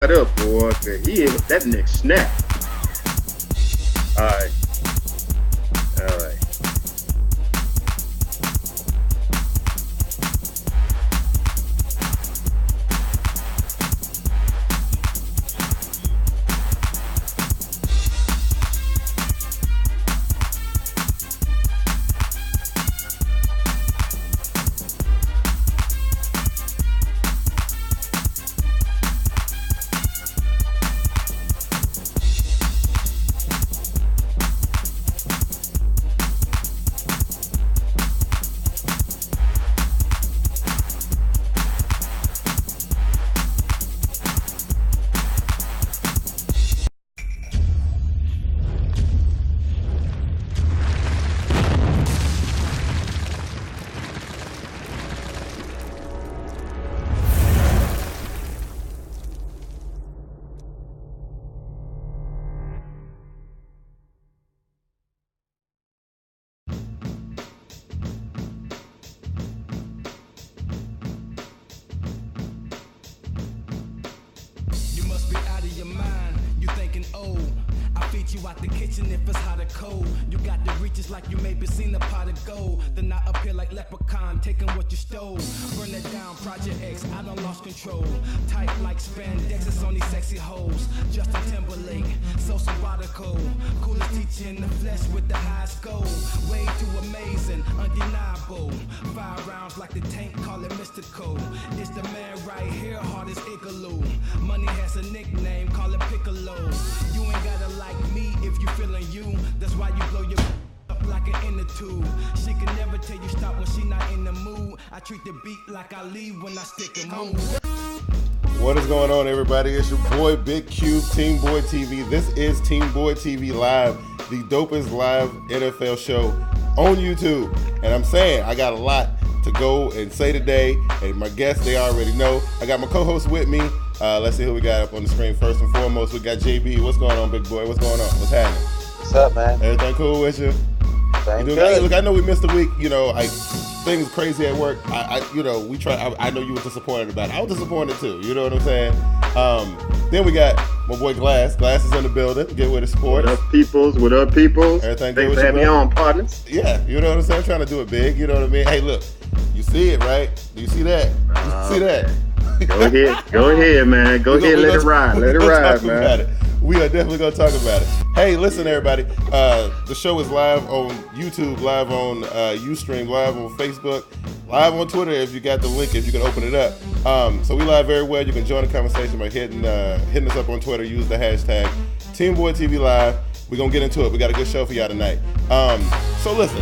That up, boy. He that neck snap. All right. All right. You out the kitchen if it's hot or cold. You got the reaches like you maybe seen a pot of gold. Then I appear like leprechaun, taking what you stole. Burn it down, Project X, I done lost control. Tight like spandex, it's on these sexy hoes. Justin Timberlake, so erotical. Coolest teacher in the flesh with the high skull. Way too amazing, undeniable. 5 rounds like the tank, call it mystical. It's the man right here, hard as Igloo. Money has a nickname, call it Piccolo. You ain't gotta like me if you feeling you, that's why you blow your up like an inner tube. She can never tell you stop when she not in the mood. I treat the beat like I leave when I stick and move. What is going on, everybody? It's your boy Big Cube, TeamBoydTV. This is TeamBoydTV Live, the dopest live NFL show on YouTube. And I'm saying I got a lot to go and say today, and my guests, they already know. I got my co-host with me. Let's see who we got up on the screen. First and foremost, we got JB. What's going on, big boy? What's going on? What's happening? What's up, man? Everything cool with you? Thank you. Hey, look, I know we missed a week. You know, things crazy at work. We try. I know you were disappointed about it. I was disappointed too. You know what I'm saying? Then we got my boy Glass. Glass is in the building. Get with the sports. What up, peoples? What up, peoples? Everything Thanks good for with you, having me bro? on, partners. Yeah, you know what I'm saying? I'm trying to do it big. You know what I mean? Hey, look, you see it, right? Do you see that? You see that? Go ahead, man. Go ahead, let it ride. Let it ride, man. We are definitely going to talk about it. Hey, listen, everybody. The show is live on YouTube, live on Ustream, live on Facebook, live on Twitter if you got the link, if you can open it up. So we live very well. You can join the conversation by hitting us up on Twitter. Use the hashtag TeamBoydTV Live. We're going to get into it. We got a good show for y'all tonight. So listen,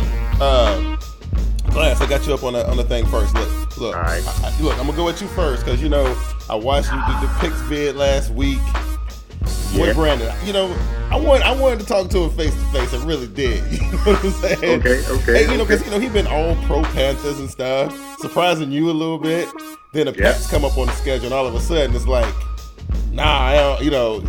Glass, I got you up on the thing first. Look. All right. Look, I'm gonna go at you first because you know I watched you do the picks vid last week. With Brandon, you know, I wanted to talk to him face to face. I really did. You know what I'm saying? Okay. Hey, you know, because he been all pro Panthers and stuff, surprising you a little bit. Then the Pats come up on the schedule, and all of a sudden it's like, nah, I don't, you know,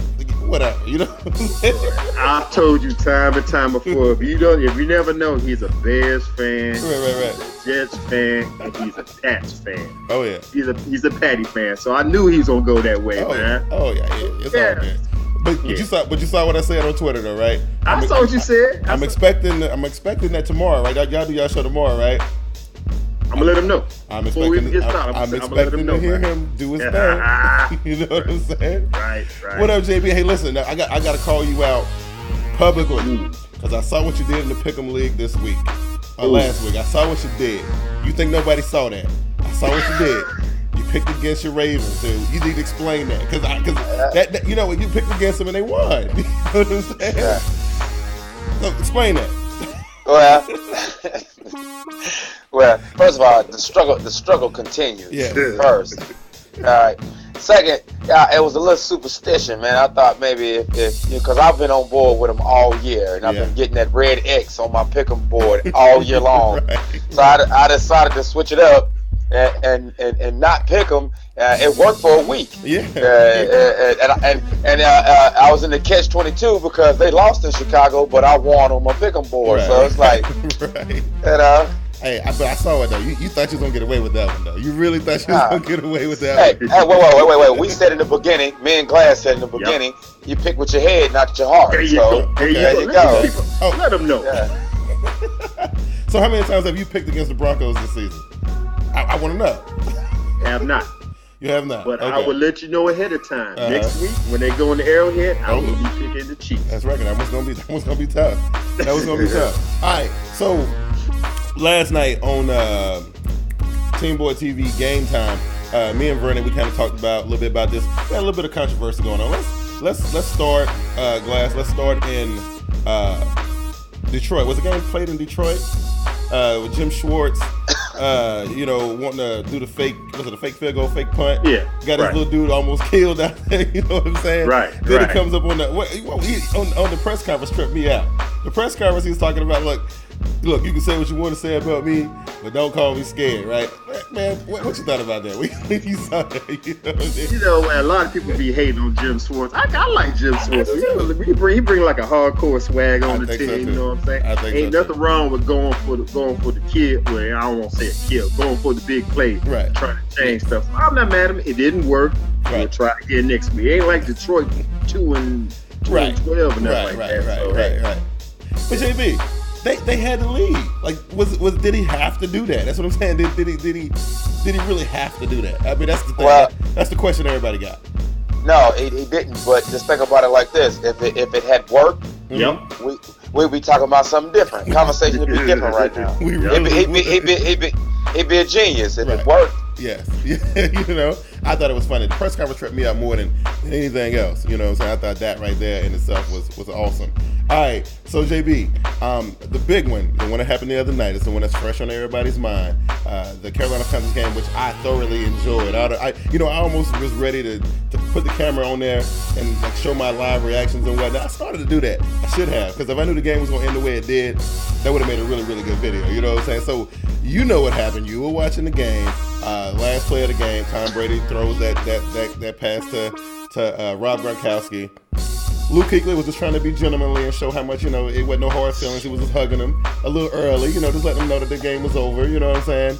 whatever. You know what I'm saying? I've told you time and time before. If you never know, he's a Bears fan, Right. he's a Jets fan, and he's a Pats fan. Oh yeah. He's a Patty fan. So I knew he was gonna go that way, man. Oh yeah. It's all good. But you saw what I said on Twitter though, right? I saw what you said. I'm expecting that tomorrow, right? Y'all do y'all show tomorrow, right? I'm gonna let him know. I'm expecting to hear him do his thing. You know what I'm saying? Right. What up, JB? Hey, listen, I got to call you out publicly because I saw what you did in the Pick'em League this week, or last week. I saw what you did. You think nobody saw that? I saw what you did. You picked against your Ravens, dude. You need to explain that because that you know when you picked against them and they won. You know what I'm saying? Yeah. So explain that. Well, first of all, the struggle continues. Yeah. First, all right. Second, it was a little superstition, man. I thought maybe if because I've been on board with them all year, and I've been getting that red X on my pick'em board all year long. Right. So I decided to switch it up and not pick them. It worked for a week. Yeah. And I was in the catch-22 because they lost in Chicago, but I won on my pick'em board. Right. So it's like, right. Hey, but I saw it though. You thought you was gonna get away with that one though. You really thought you was gonna get away with that one. Hey, wait. We said in the beginning, me and Glass said in the beginning, you pick with your head, not your heart. There you go. There you go. Let them know. Yeah. So how many times have you picked against the Broncos this season? I want to know. Have not. You have not. But okay. I will let you know ahead of time. Next week, when they go in the Arrowhead, I will be picking the Chiefs. That's right. That one's gonna be tough. That was gonna be tough. All right. So last night on TeamBoydTV Game Time, me and Vernon, we kind of talked about a little bit about this. We had a little bit of controversy going on. Let's start, Glass. Let's start in Detroit. Was the game played in Detroit? With Jim Schwartz, wanting to do the fake, was it a fake field goal, fake punt? Yeah. Got this little dude almost killed out there, you know what I'm saying? Right. Then he comes up on on the press conference, tripped me out. The press conference, he was talking about, look, you can say what you want to say about me, but don't call me scared, right? Man, what you thought about that? When you saw that, you know what I'm saying? You know, man, a lot of people be hating on Jim Schwartz. I like Jim Schwartz. He bring like a hardcore swag on the team. So, you know what I'm saying? I think ain't nothing wrong with going for the kid. Well, I don't want to say a kill. Going for the big play. Right. Trying to change stuff. I'm not mad at him. It didn't work. We'll try again next week. It ain't like Detroit 2-12 and nothing like that. Right. But JB, they had the lead. Like, did he have to do that? That's what I'm saying. Did he really have to do that? I mean, that's the thing. Well, that's the question everybody got. No, he didn't. But just think about it like this: if it had worked, we'd be talking about something different. Conversation would be different right now. He'd be a genius if it worked. Yes. You know, I thought it was funny. The press conference tripped me out more than anything else. You know what I'm saying? I thought that right there in itself was awesome. All right, so JB, the big one, the one that happened the other night, is the one that's fresh on everybody's mind. The Carolina Panthers game, which I thoroughly enjoyed. I almost was ready to put the camera on there and like show my live reactions and whatnot. I started to do that. I should have, because if I knew the game was going to end the way it did, that would have made a really, really good video. You know what I'm saying? So you know what happened. You were watching the game. Last play of the game, Tom Brady throws that pass to Rob Gronkowski. Luke Kuechly was just trying to be gentlemanly and show how much, it wasn't no hard feelings. He was just hugging him a little early, just letting them know that the game was over. You know what I'm saying?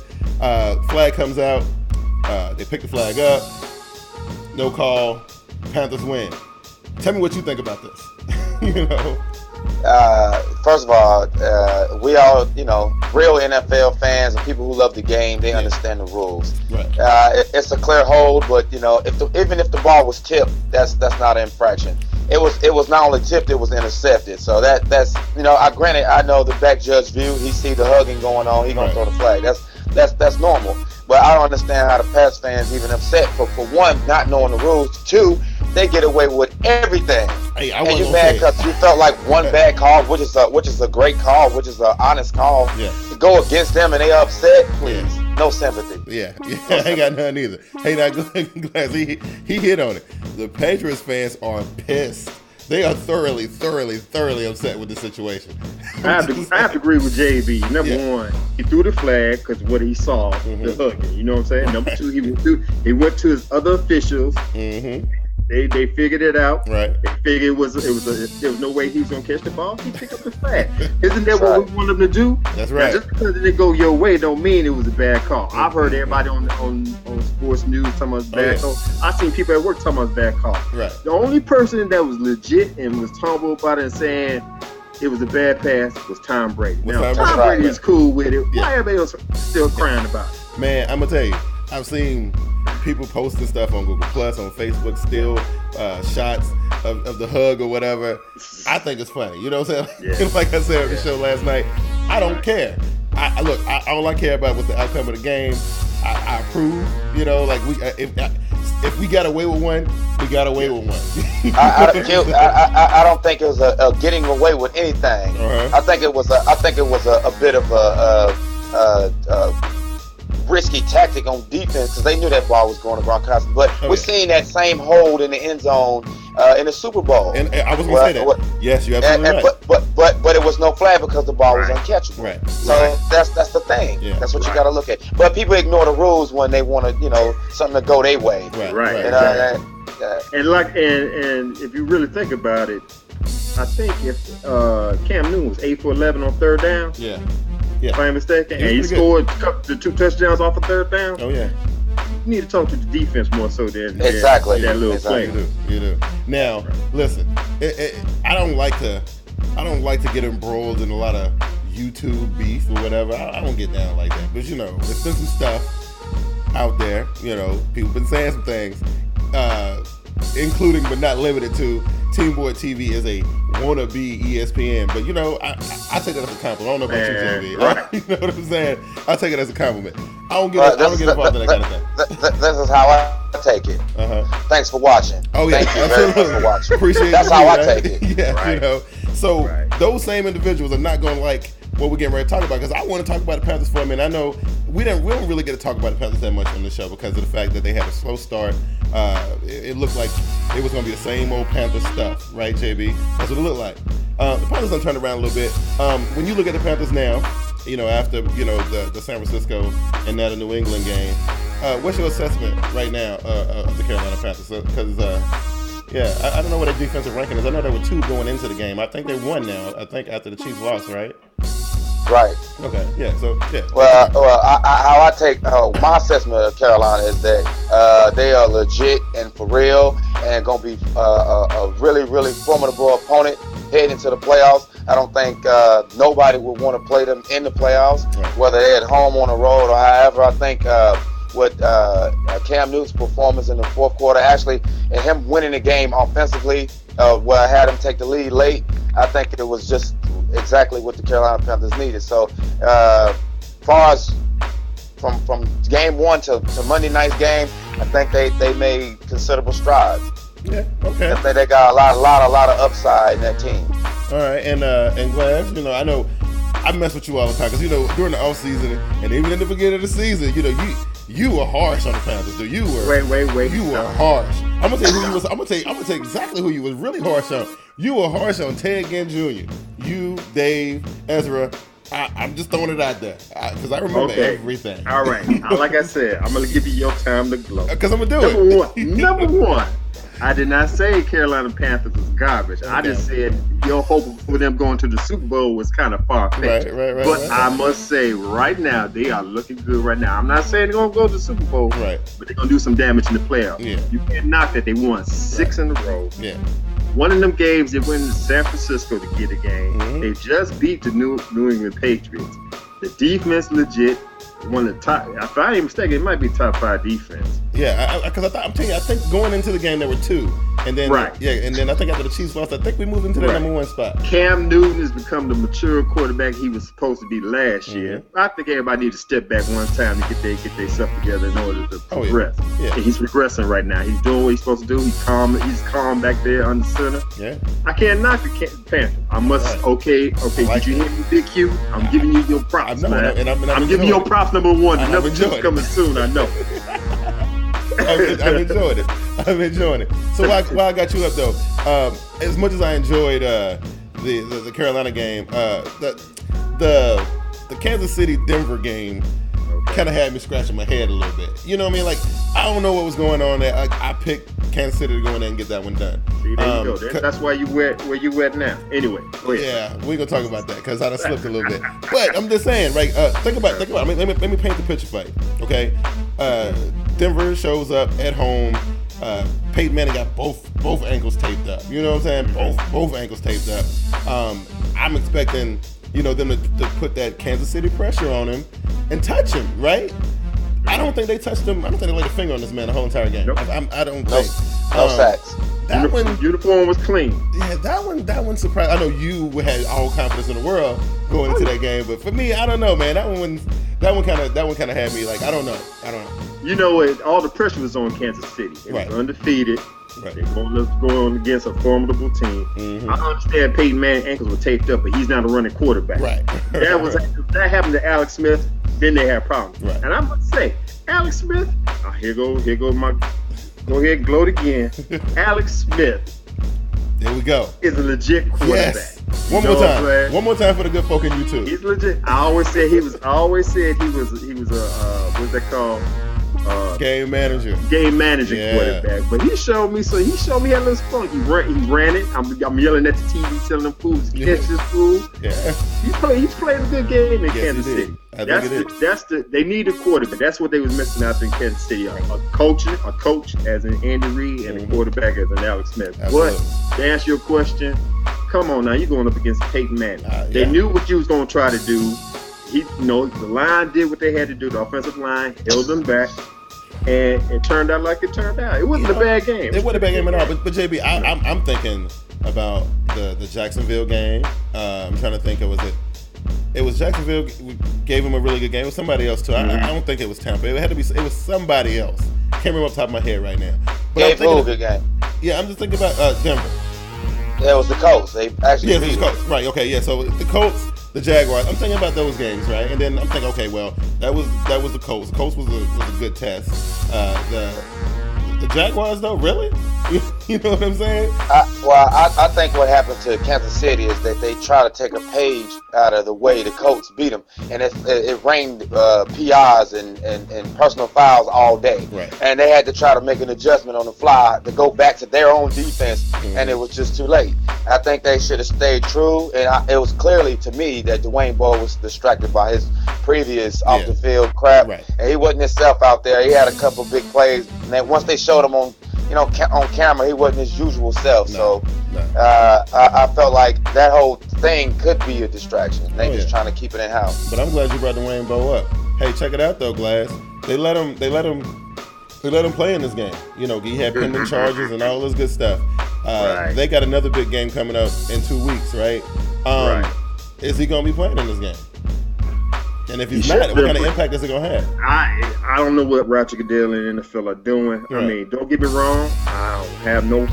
Flag comes out. They pick the flag up. No call. Panthers win. Tell me what you think about this. First of all, we all, real NFL fans and people who love the game, they understand the rules. Right. It's a clear hold, but even if the ball was tipped, that's not an infraction. It was not only tipped, it was intercepted. So that's granted, I know the back judge view. He see the hugging going on, he gonna throw the flag. That's normal. But I don't understand how the Pats fans even upset for one, not knowing the rules. Two, they get away with everything. Hey, and you mad because you felt like one bad call, which is a great call, which is an honest call. Yeah. To go against them and they upset, please, no sympathy. Yeah. I ain't got none either. Hey, now Glass, he hit on it. The Patriots fans are pissed. They are thoroughly upset with the situation. I have to agree with JB. Number one, he threw the flag because what he saw, the hugging. You know what I'm saying? Number two, he went to his other officials. Mm-hmm. They figured it out. Right. They figured there was no way he was gonna catch the ball. He picked up the flag. Isn't that what we want him to do? That's right. Now, just because it didn't go your way don't mean it was a bad call. Mm-hmm. I've heard everybody on sports news talking about bad call. I've seen people at work talking about bad call. Right. The only person that was legit and was humble about it and saying it was a bad pass was Tom Brady. Now Tom Brady is cool with it. Yeah. Why everybody else still crying about it? Man, I'm gonna tell you, I've seen people posting stuff on Google Plus, on Facebook, still shots of the hug or whatever. I think it's funny. You know what I'm saying? Yeah. Like I said on the show last night, I don't care. All I care about was the outcome of the game. I approve. Like if we got away with one, we got away with one. I don't think it was a getting away with anything. Uh-huh. I think it was a bit of a risky tactic on defense because they knew that ball was going to Gronkowski. But we're seeing that same hold in the end zone in the Super Bowl. And I was going to say that. Yes, you're absolutely right. But it was no flag because the ball was uncatchable. Right. So that's the thing. Yeah. That's what you got to look at. But people ignore the rules when they want to, something to go their way. Right. And if you really think about it, I think if Cam Newton was 8 for 11 on third down. Yeah. if I'm mistaken. And he scored the 2 touchdowns off a third down. Oh, yeah. You need to talk to the defense more so than that little play. You do. Now, listen, I don't like to get embroiled in a lot of YouTube beef or whatever. I don't get down like that. But there's been some stuff out there. People been saying some things, including but not limited to TeamBoydTV is a wannabe ESPN. But I take that as a compliment. I don't know about you, JB. Right. You know what I'm saying? I take it as a compliment. I don't get involved in that kind of thing. This is how I take it. Thanks for watching. Oh yeah, thank you very much for watching. Appreciate That's how I take it. Yeah, right. So those same individuals are not going to like what we're getting ready to talk about, because I want to talk about the Panthers for a minute. I know we don't really get to talk about the Panthers that much on the show because of the fact that they had a slow start. It looked like it was going to be the same old Panthers stuff, right, JB? That's what it looked like. The Panthers done turned around a little bit. When you look at the Panthers now, after the San Francisco and now the New England game, what's your assessment right now of the Carolina Panthers? Because I don't know what their defensive ranking is. I know there were 2 going into the game. I think they won now. I think after the Chiefs lost, right? Right. Okay. Yeah. So yeah. Well, how I take my assessment of Carolina is that they are legit and for real, and gonna be a really, really formidable opponent heading into the playoffs. I don't think nobody would want to play them in the playoffs, whether they're at home, on the road, or however. I think with Cam Newton's performance in the fourth quarter, actually, and him winning the game offensively, where I had him take the lead late, I think it was just exactly what the Carolina Panthers needed. So, far as from game 1 to Monday night's game, I think they made considerable strides. Yeah. Okay. I think they got a lot of upside in that team. All right, and Glass, I know I mess with you all the time because during the off season and even in the beginning of the season, you were harsh on the Panthers. So you were wait. You were harsh. I'm gonna tell you who you was. I'm gonna tell you exactly who you was really harsh on. You were harsh on Ted Ginn Jr. You, Dave, Ezra. I'm just throwing it out there because I remember everything. All right. Like I said, I'm gonna give you your time to glow. Because I'm gonna do it. Number one. I did not say Carolina Panthers was garbage. Okay. I just said your hope for them going to the Super Bowl was kind of far-fetched. Right. But I must say, right now, they are looking good right now. I'm not saying they're going to go to the Super Bowl, but they're going to do some damage in the playoffs. Yeah. You can't knock that. They won 6 in a row. Yeah. One of them games, they went to San Francisco to get a game. Mm-hmm. They just beat the New England Patriots. The defense legit. One of the top, if I ain't mistaken, it might be top 5 defense. Yeah, because I'm telling you, I think going into the game there were 2, and then and then I think after the Chiefs lost, I think we moved into the number 1 spot. Cam Newton has become the mature quarterback he was supposed to be last year. I think everybody needs to step back one time to get their stuff together in order to progress. Yeah. And he's regressing right now. He's doing what he's supposed to do. He's calm back there under center. Yeah, I can't knock the Panthers. I must. Okay. Did you hear me, Big Q? I'm giving you your props, man. I'm giving you your props. Number 1, number 2's coming soon. I know. I'm enjoying it. So while I got you up though, as much as I enjoyed the Carolina game, the Kansas City Denver game kind of had me scratching my head a little bit. You know what I mean? Like I don't know what was going on there. I picked Kansas City to go in there and get that one done. See, there you go. That's why you where you at now. Anyway, go ahead. Yeah, we're gonna talk about that because I done slipped a little bit. But I'm just saying, right? Think about it. I mean, let me paint the picture for you. Okay, Denver shows up at home. Peyton Manning got both ankles taped up. You know what I'm saying? Both ankles taped up. I'm expecting them to put that Kansas City pressure on him and touch him, right? I don't think they touched him. I don't think they laid a finger on this man the whole entire game. Nope. I don't think. No sacks. That uniform was clean. Yeah, that one surprised. I know you had all confidence in the world going into that game, but for me, I don't know, man. That one kind of had me like, I don't know. You know what? All the pressure was on Kansas City. They were undefeated. Right. They're going against a formidable team. Mm-hmm. I understand Peyton Manning's ankles were taped up, but he's not a running quarterback. Right. That happened to Alex Smith. Then they had problems. Right. And I must say, Alex Smith. Here go my. Go ahead and gloat again. Alex Smith. There we go. Is a legit quarterback. Yes. One more time. One more time for the good folk in YouTube. He's legit. I always said he was. What's that called? game manager quarterback. But he showed me he had a little spunk. He ran it. I'm yelling at the TV telling them fools to catch this fool. Yeah. He's played a good game in Kansas City. They need a quarterback. That's what they was missing out in Kansas City. A coach as in Andy Reid and a quarterback as in Alex Smith. Absolutely. But to answer your question, come on now, you're going up against Peyton Manning. They knew what you was going to try to do. The line did what they had to do. The offensive line held them back, and it turned out like it turned out. It wasn't a bad game. It wasn't a bad game at all. But JB, I'm thinking about the Jacksonville game. I'm trying to think. It was Jacksonville. We gave him a really good game. It was somebody else too. I don't think it was Tampa. It was somebody else. Can't remember off the top of my head right now. But good game. Yeah, I'm just thinking about Denver. Yeah, it was the Colts. They actually beat the Colts. Right. Okay. Yeah. So the Colts. The Jaguars. I'm thinking about those games, right? And then I'm thinking, okay, well, that was the Colts. The Colts was a good test. The Jaguars, though, really? You know what I'm saying? I think what happened to Kansas City is that they try to take a page out of the way the Colts beat them, and it rained PIs and personal fouls all day, right. And they had to try to make an adjustment on the fly to go back to their own defense, and it was just too late. I think they should have stayed true, and it was clearly to me that Dwayne Bowe was distracted by his previous off the field crap, right. And he wasn't himself out there. He had a couple big plays, and then once they showed him on camera, he wasn't his usual self. No. I felt like that whole thing could be a distraction. They just trying to keep it in house. But I'm glad you brought Dwayne Bowe up. Hey, check it out though, Glass. They let him play in this game. He had pending charges and all this good stuff. Right. They got another big game coming up in 2 weeks, right? Right. Is he gonna be playing in this game? And if he's not, what kind of impact is it gonna have? I don't know what Roger Goodell and the NFL are doing. Right. I mean, don't get me wrong. I don't have no.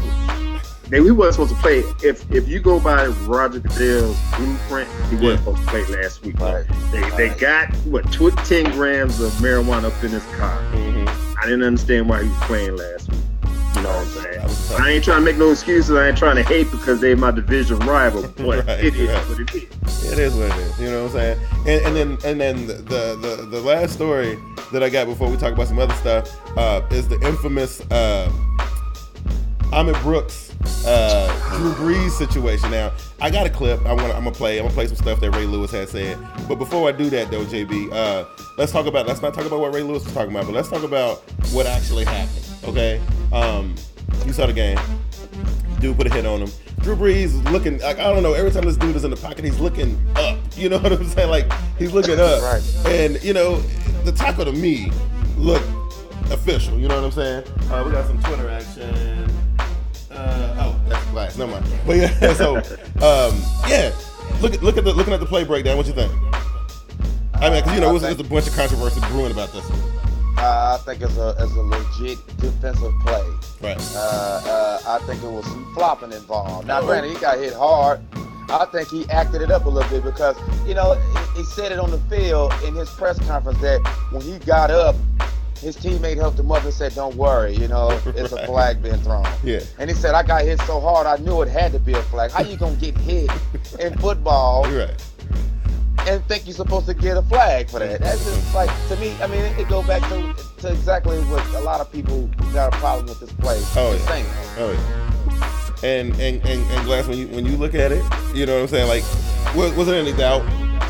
He wasn't supposed to play. If you go by Roger Goodell's blueprint, he wasn't supposed to play last week. Right. They got 10 grams of marijuana up in his car. I didn't understand why he was playing last week. You know what I'm saying? I ain't trying to make no excuses. I ain't trying to hate because they're my division rival. But it is what it is. It is what it is. You know what I'm saying? And then the last story that I got before we talk about some other stuff is the infamous Ahmed Brooks Drew Brees situation. Now I got a clip. I'm gonna play some stuff that Ray Lewis had said. But before I do that though, JB, let's not talk about what Ray Lewis was talking about, but let's talk about what actually happened. Okay, you saw the game. Dude put a hit on him. Drew Brees is looking like, I don't know, every time this dude is in the pocket, he's looking up. You know what I'm saying? Like, he's looking up. Right. And, the tackle to me looked official. You know what I'm saying? We got some Twitter action. That's Glass. Never mind. But yeah, so, looking at the play breakdown, what you think? I mean, because, it was a bunch of controversy brewing about this one. I think it's a legit defensive play. Right. I think it was some flopping involved. Now, granted, he got hit hard. I think he acted it up a little bit because, he said it on the field in his press conference that when he got up, his teammate helped him up and said, "Don't worry, it's a flag being thrown." Yeah. And he said, "I got hit so hard, I knew it had to be a flag." How you gonna get hit in football? You're right. And think you're supposed to get a flag for that? That's just like, to me. I mean, it goes back to exactly what a lot of people who got a problem with this play. Saying. Oh yeah. And Glass, when you look at it, you know what I'm saying? Like, was there any doubt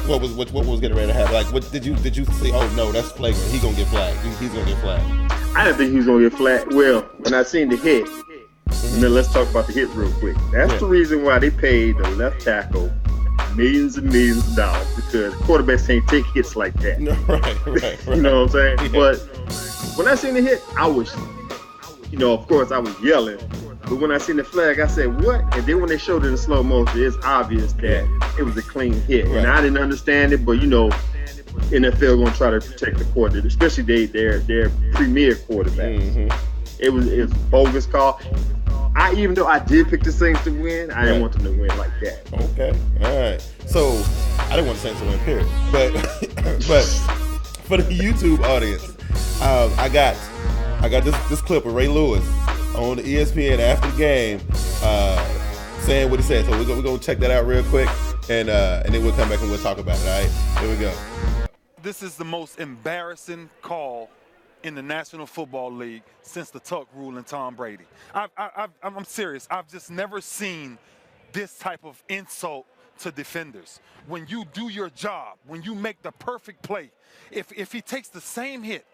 what was getting ready to happen? Like, what did you see? Oh no, that's flagrant. He's gonna get flagged. He's gonna get flagged. I didn't think he was gonna get flagged. Well, when I seen the hit, and then let's talk about the hit real quick. That's the reason why they paid the left tackle millions and millions of dollars, because quarterbacks can't take hits like that. No, right. You know what I'm saying? Yeah. But when I seen the hit, I was, of course I was yelling. But when I seen the flag, I said, what? And then when they showed it in slow motion, it's obvious that it was a clean hit. Right. And I didn't understand it, but NFL gonna try to protect the quarterback, especially their premier quarterback. It was a bogus call. Even though I did pick the Saints to win, I didn't want them to win like that. Okay, all right. So I didn't want the Saints to win, period. But for the YouTube audience, I got this clip of Ray Lewis on the ESPN after the game, saying what he said. So we're gonna check that out real quick, and then we'll come back and we'll talk about it. All right, here we go. This is the most embarrassing call in the National Football League since the Tuck rule and Tom Brady. I'm serious. I've just never seen this type of insult to defenders. When you do your job, when you make the perfect play, if he takes the same hit,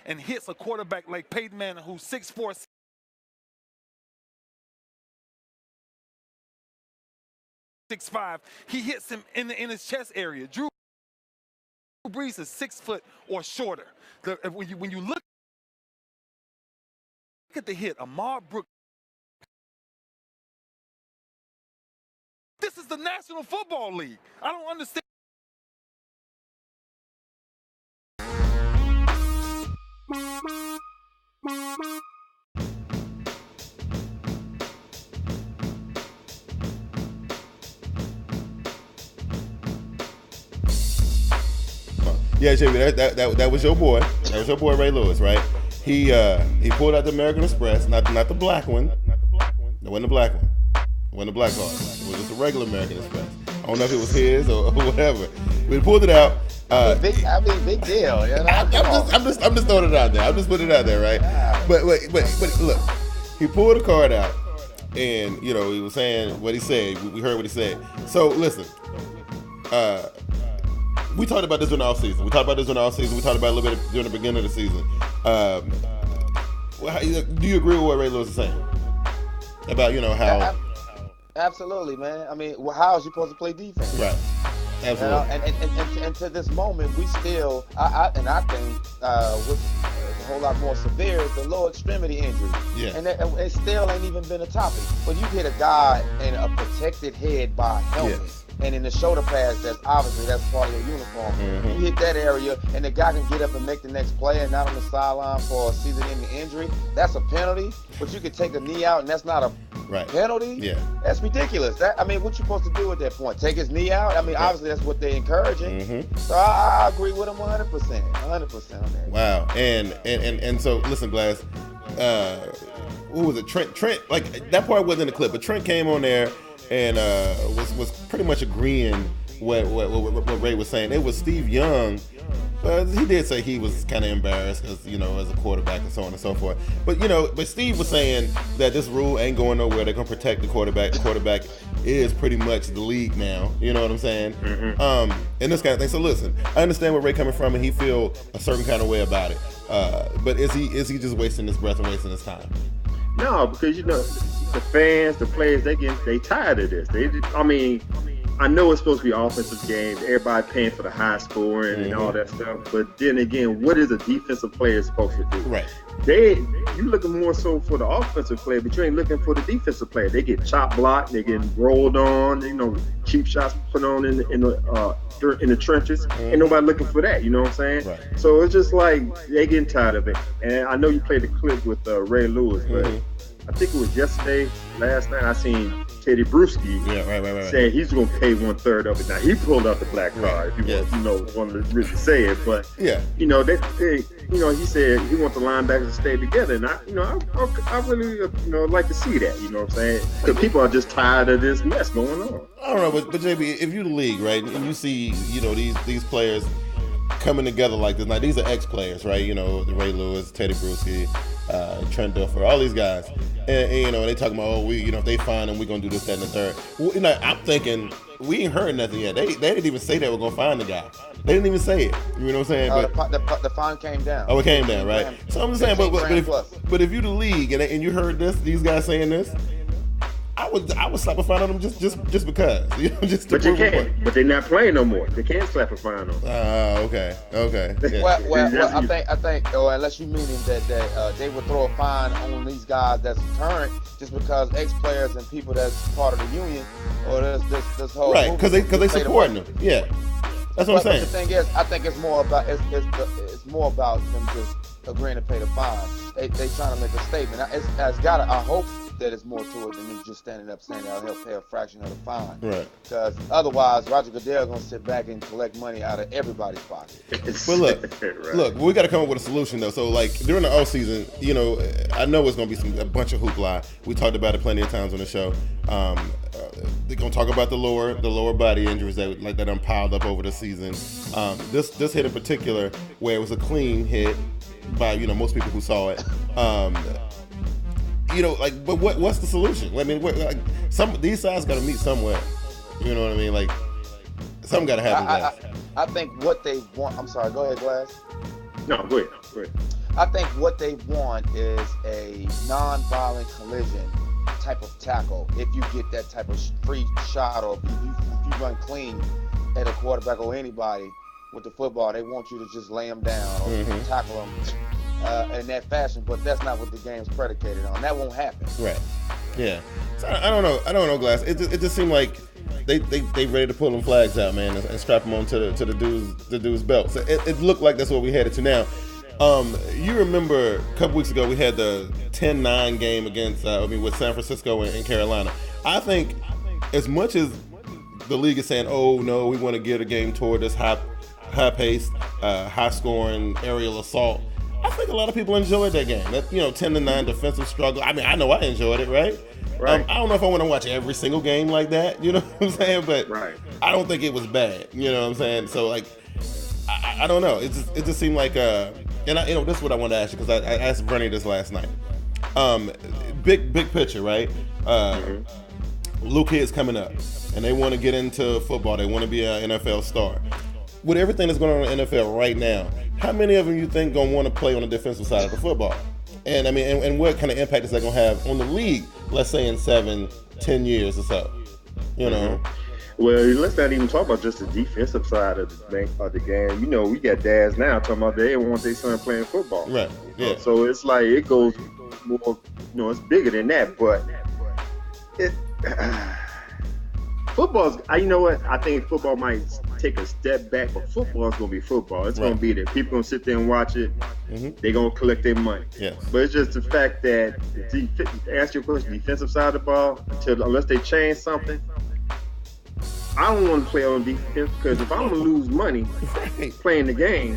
and hits a quarterback like Peyton Manning, who's 6'4", 6'5", he hits him in his chest area. Drew Brees is 6 foot or shorter. When you look at the hit, Ahmed Brooks. This is the National Football League. I don't understand. Yeah, JB, that was your boy. That was your boy Ray Lewis, right? He pulled out the American Express, not the black one. It wasn't the black one. It wasn't the black card. It was just a regular American Express. I don't know if it was his or whatever. But he pulled it out. Big deal. You know? I'm just throwing it out there. I'm just putting it out there, right? But look, he pulled the card out, and he was saying what he said. We heard what he said. So listen, we talked about this during the offseason. We talked about it a little bit during the beginning of the season. Do you agree with what Ray Lewis is saying about how? Absolutely, man. I mean, how is you supposed to play defense? Right. Absolutely. And to this moment, we still, I think, what's a whole lot more severe is the lower extremity injury. Yeah. And it still ain't even been a topic. But you hit a guy in a protected head by a helmet. Yes. And in the shoulder pads, that's part of your uniform. Mm-hmm. You hit that area, and the guy can get up and make the next play and not on the sideline for a season-ending injury. That's a penalty. But you could take a knee out, and that's not a penalty. Yeah. That's ridiculous. What you supposed to do at that point? Take his knee out? I mean, obviously that's what they're encouraging. Mm-hmm. So I agree with him 100%. 100% on that. Wow. And so listen, Glass. Who was it? Trent. Like that part wasn't in the clip, but Trent came on there and was pretty much agreeing what Ray was saying. It was Steve Young, but he did say he was kind of embarrassed because as a quarterback and so on and so forth. But but Steve was saying that this rule ain't going nowhere. They're gonna protect the quarterback. The quarterback is pretty much the league now. You know what I'm saying? Mm-hmm. And this kind of thing. So listen, I understand where Ray coming from, and he feel a certain kind of way about it. But is he just wasting his breath and wasting his time? No, because the fans, the players, they tired of this. I know it's supposed to be offensive games. Everybody paying for the high scoring and all that stuff. But then again, what is a defensive player supposed to do? Right. You looking more so for the offensive player, but you ain't looking for the defensive player. They get chop blocked, they get rolled on, cheap shots put on in the trenches. Ain't nobody looking for that. You know what I'm saying? Right. So it's just like they getting tired of it. And I know you played the clip with Ray Lewis, but I think it was last night I seen Teddy Bruschi saying he's going to pay 1/3 of it. Now he pulled out the black card if you want to really say it, but he said he wants the linebackers to stay together, and I really like to see that. You know what I'm saying? Because people are just tired of this mess going on. I don't know, but JB, if you're the league, right, and you see these players coming together like this. Now these are ex-players, right? The Ray Lewis, Teddy Bruschi, Trent Dilfer, all these guys, and they talking about if they find them, we're gonna do this, that, and the third. Well, I'm thinking we ain't heard nothing yet. They didn't even say they were gonna find the guy. They didn't even say it. You know what I'm saying? The fine came down. Oh, it came down, right? So I'm just saying, but if you're the league and you heard these guys saying this, I would slap a fine on them just because. But you can't. But they're not playing no more. They can't slap a fine on them. Okay. Yeah. Well, I think, or unless you meaning that they would throw a fine on these guys that's current just because ex-players and people that's part of the union or this whole right because they supporting them. Yeah, that's what I'm saying. But the thing is, I think it's more about them just agreeing to pay the fine. They trying to make a statement. I hope that it's more to it than them just standing up saying I'll help pay a fraction of the fine. Right. Because otherwise, Roger Goodell gonna sit back and collect money out of everybody's pocket. But look, we got to come up with a solution though. So like during the off season, you know, I know it's gonna be a bunch of hoopla. We talked about it plenty of times on the show. They're gonna talk about the lower body injuries that piled up over the season. This hit in particular, where it was a clean hit by most people who saw it. But what's the solution? I mean, these sides got to meet somewhere. You know what I mean? Like, something got to happen, guys. I think what they want. I'm sorry. Go ahead, Glass. No, go ahead. I think what they want is a non-violent collision type of tackle. If you get that type of free shot, or if you run clean at a quarterback or anybody with the football, they want you to just lay them down or tackle them in that fashion. But that's not what the game's predicated on. That won't happen. Right. Yeah. So I don't know, Glass. It just seemed like they ready to pull them flags out, man, and strap them on to the dude's belt. So it looked like that's what we headed to now. You remember a couple weeks ago we had the 10-9 game against with San Francisco and Carolina. I think as much as the league is saying, oh no, we want to get a game toward this high-paced, high-scoring aerial assault, I think a lot of people enjoyed that game. That 10-9 defensive struggle. I mean, I know I enjoyed it, right? Right. I don't know if I want to watch every single game like that. You know what I'm saying? But right. I don't think it was bad. You know what I'm saying? So like, I don't know. It just seemed like and this is what I wanted to ask you, because I asked Bernie this last night. Big picture, right? Little kids coming up, and they want to get into football. They want to be an NFL star. With everything that's going on in the NFL right now, how many of them you think gonna want to play on the defensive side of the football? And I mean, and what kind of impact is that gonna have on the league? Let's say in 7-10 years or so. You know. Well, let's not even talk about just the defensive side of the game. We got dads now talking about they want their son playing football. Right. Yeah. So it's like it goes more. It's bigger than that. But football's. You know what? I think football might take a step back, but football's gonna be football. It's gonna be there. People gonna sit there and watch it. They're gonna collect their money. Yes. But it's just the fact that to ask your question, defensive side of the ball, unless they change something. I don't want to play on defense, because if I'm going to lose money playing the game,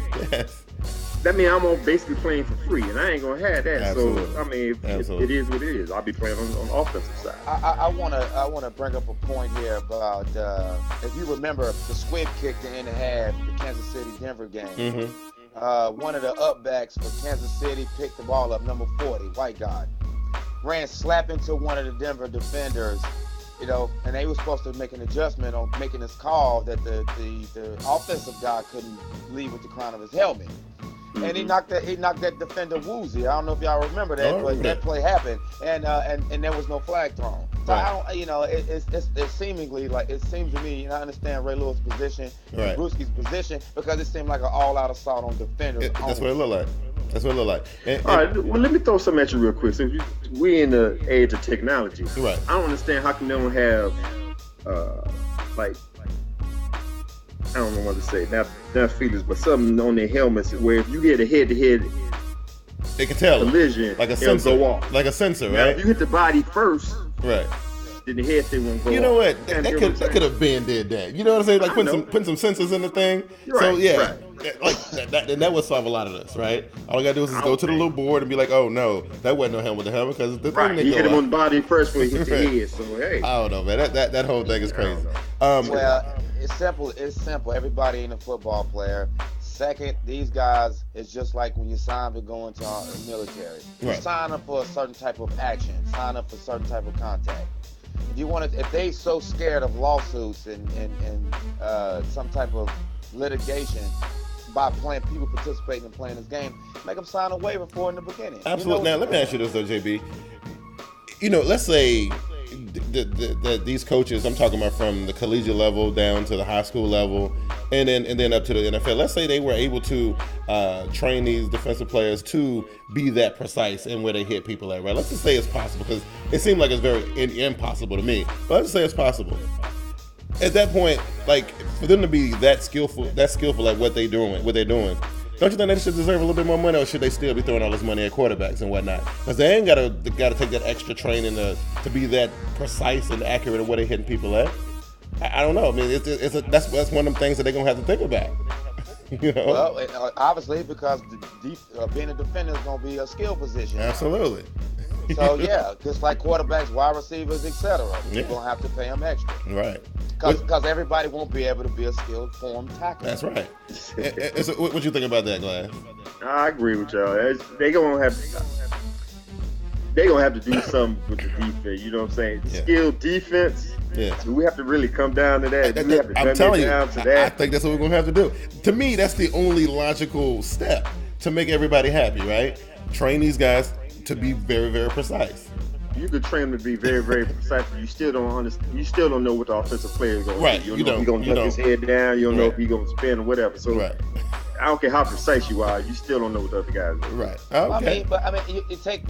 that means I'm basically playing for free, and I ain't going to have that. Absolutely. So, I mean, it is what it is. I'll be playing on the offensive side. I want to bring up a point here about, if you remember the squib kick to end the half, the Kansas City-Denver game. One of the upbacks for Kansas City picked the ball up, number 40, white guy. Ran slap into one of the Denver defenders. And they were supposed to make an adjustment on making this call that the offensive guy couldn't leave with the crown of his helmet. And he knocked that defender woozy. I don't know if y'all remember that, but that play happened, and there was no flag thrown. So it seemingly like, it seems to me, I understand Ray Lewis' position, Brewski's position, because it seemed like an all-out assault on defenders. That's what it looked like. All right, well, let me throw something at you real quick. So we're in the age of technology. Right. I don't understand how come they don't have, I don't know what to say, not feelers, but something on their helmets where if you hit a head-to-head they can tell collision, like a sensor, go off. Like a sensor, now, right? if you hit the body first, right, then the head thing won't go off. You know off. what? That could have been did that. You know what I'm saying? Like putting some sensors in the thing. Right, so yeah, like that would solve a lot of this, right? All I gotta do is just go to the little board and be like, oh no, that wasn't no helmet to helmet, because the thing he hit him on the body first before he hit the head. So hey, I don't know, man. That whole thing is crazy. Well, it's simple. Everybody ain't a football player. Second, these guys, it's just like when you sign up to go into the military. You sign up for a certain type of action, sign up for a certain type of contact. If they so scared of lawsuits and some type of litigation by people participating in playing this game, make them sign a waiver for it in the beginning. Absolutely. Now let me ask you this though, JB. Let's say these coaches, I'm talking about from the collegiate level down to the high school level, and then up to the NFL. Let's say they were able to train these defensive players to be that precise in where they hit people at, right? Let's just say it's possible, because it seemed like it's very impossible to me. But let's just say it's possible. At that point, like for them to be that skillful at what they're doing, don't you think they should deserve a little bit more money, or should they still be throwing all this money at quarterbacks and whatnot? Because they ain't got to take that extra training to be that precise and accurate at where they're hitting people at. I don't know. I mean, that's one of them things that they're gonna have to think about. You know? Well, obviously, because being a defender is going to be a skill position. Absolutely. So, yeah, just like quarterbacks, wide receivers, etc. You're going to have to pay them extra. Right. Because everybody won't be able to be a skilled form tackler. That's right. So what you think about that, Glass? I agree with y'all. They're going to have to do something with the defense. You know what I'm saying? Yeah. Skilled defense. Yeah. Do we have to really come down to that? I'm telling you, I think that's what we're going to have to do. To me, that's the only logical step to make everybody happy, right? Train these guys to be very, very precise. You could train them to be very, very precise, but you still don't understand. You still don't know what the offensive player is going to do. You don't know if he's going to duck his head down. You don't know if he's going to spin or whatever. So I don't care how precise you are. You still don't know what the other guys do. Right. Okay. I mean, you take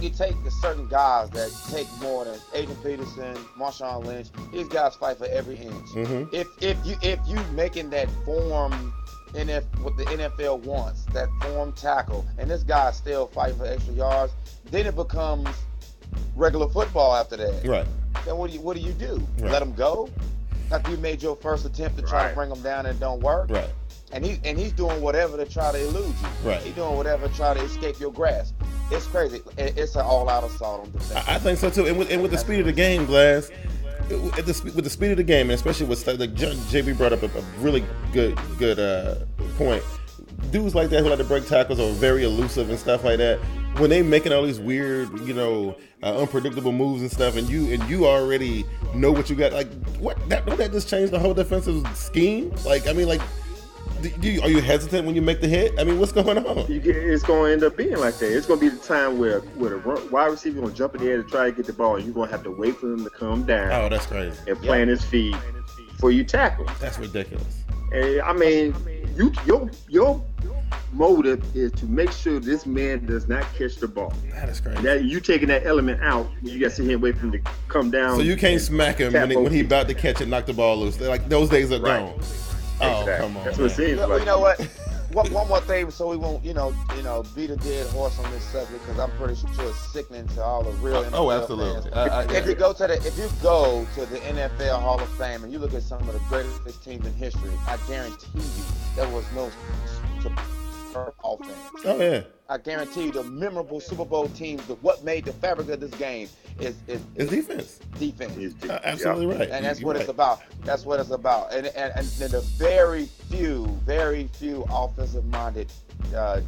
certain guys that take more than Adrian Peterson, Marshawn Lynch. These guys fight for every inch. Mm-hmm. If you making that form what the NFL wants, that form tackle, and this guy's still fighting for extra yards, then it becomes regular football after that. Right. Then what do you do? Right. Let him go? After you made your first attempt to try to bring him down and it don't work? Right. And he's doing whatever to try to elude you. Right. He's doing whatever to try to escape your grasp. It's crazy. It's an all-out assault on defense. I think so too. And with the speed of the game, Glass, with the speed of the game, and especially with like JB brought up a really good point. Dudes like that who like to break tackles are very elusive and stuff like that. When they making all these weird, unpredictable moves and stuff, and you already know what you got, like what? Don't that just change the whole defensive scheme? Like, I mean, like. Are you hesitant when you make the hit? I mean, what's going on? It's going to end up being like that. It's going to be the time where the wide receiver going to jump in the air to try to get the ball, and you're going to have to wait for him to come down. Oh, that's crazy. And plant his feet before you tackle. That's ridiculous. And, I mean, your motive is to make sure this man does not catch the ball. That is crazy. That you taking that element out, you got to sit here and wait for him to come down. So you can't smack him when he about to catch it, knock the ball loose. Like those days are gone. Oh, exactly. Come on. That's what it seems like. You know what? One more thing, so we won't, beat a dead horse on this subject, because I'm pretty sure it's sickening to all the real NFL absolutely. fans. If you go to the NFL Hall of Fame and you look at some of the greatest teams in history, I guarantee you there was no offense. Oh yeah. I guarantee you the memorable Super Bowl teams, what made the fabric of this game is defense. Defense. Absolutely right. And that's what it's about. That's what it's about. And the very few offensive-minded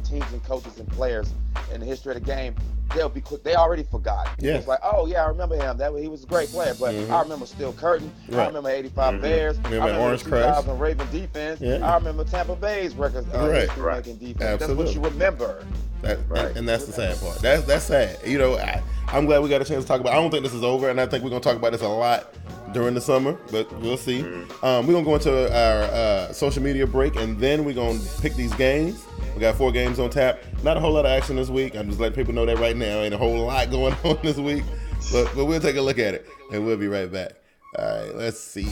teams and coaches and players in the history of the game, they'll be quick. They already forgot. Yeah. It's like, oh yeah, I remember him. He was a great player. But I remember Steel Curtain. Right. I remember '85 Bears. I remember Orange the Crush. 2000 Raven defense. Yeah. I remember Tampa Bay's records. Making defense. Absolutely. That's what you remember. And that's the sad part. That's sad. I'm glad we got a chance to talk about it. I don't think this is over, and I think we're going to talk about this a lot during the summer, but we'll see. We're going to go into our social media break, and then we're going to pick these games. We got 4 games on tap. Not a whole lot of action this week. I'm just letting people know that right now. Ain't a whole lot going on this week, but we'll take a look at it, and we'll be right back. All right, let's see.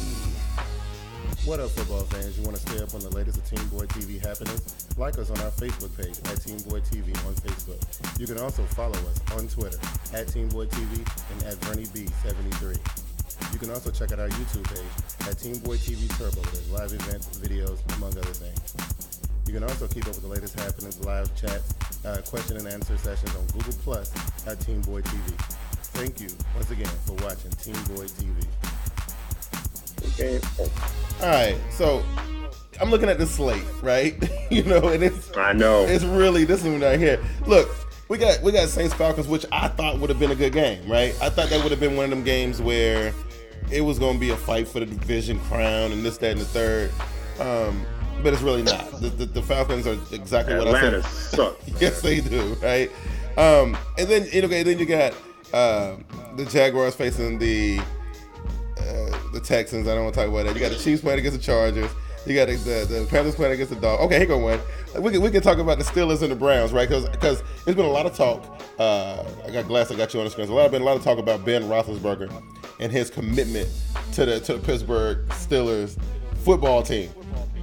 What up, football fans? You want to stay up on the latest of TeamBoydTV happenings? Like us on our Facebook page at TeamBoydTV on Facebook. You can also follow us on Twitter at TeamBoydTV and at BernieB73. You can also check out our YouTube page at TeamBoydTV Turbo. There's live events, videos, among other things. You can also keep up with the latest happenings, live chats, question and answer sessions on Google Plus at TeamBoydTV. Thank you once again for watching TeamBoydTV. Okay. All right, so I'm looking at the slate, right? And I know it's really this one right here. Look, we got Saints Falcons, which I thought would have been a good game, right? I thought that would have been one of them games where it was going to be a fight for the division crown and this, that, and the third. But it's really not. The Falcons are exactly what I said. Atlanta sucks. Yes, they do, right? And then you got the Jaguars facing the Texans. I don't want to talk about that. You got the Chiefs playing against the Chargers. You got the Panthers playing against the Dogs. Okay, here go one. We can talk about the Steelers and the Browns, right? Because there's been a lot of talk. I got you on the screen. There's been a lot of talk about Ben Roethlisberger and his commitment to the Pittsburgh Steelers football team.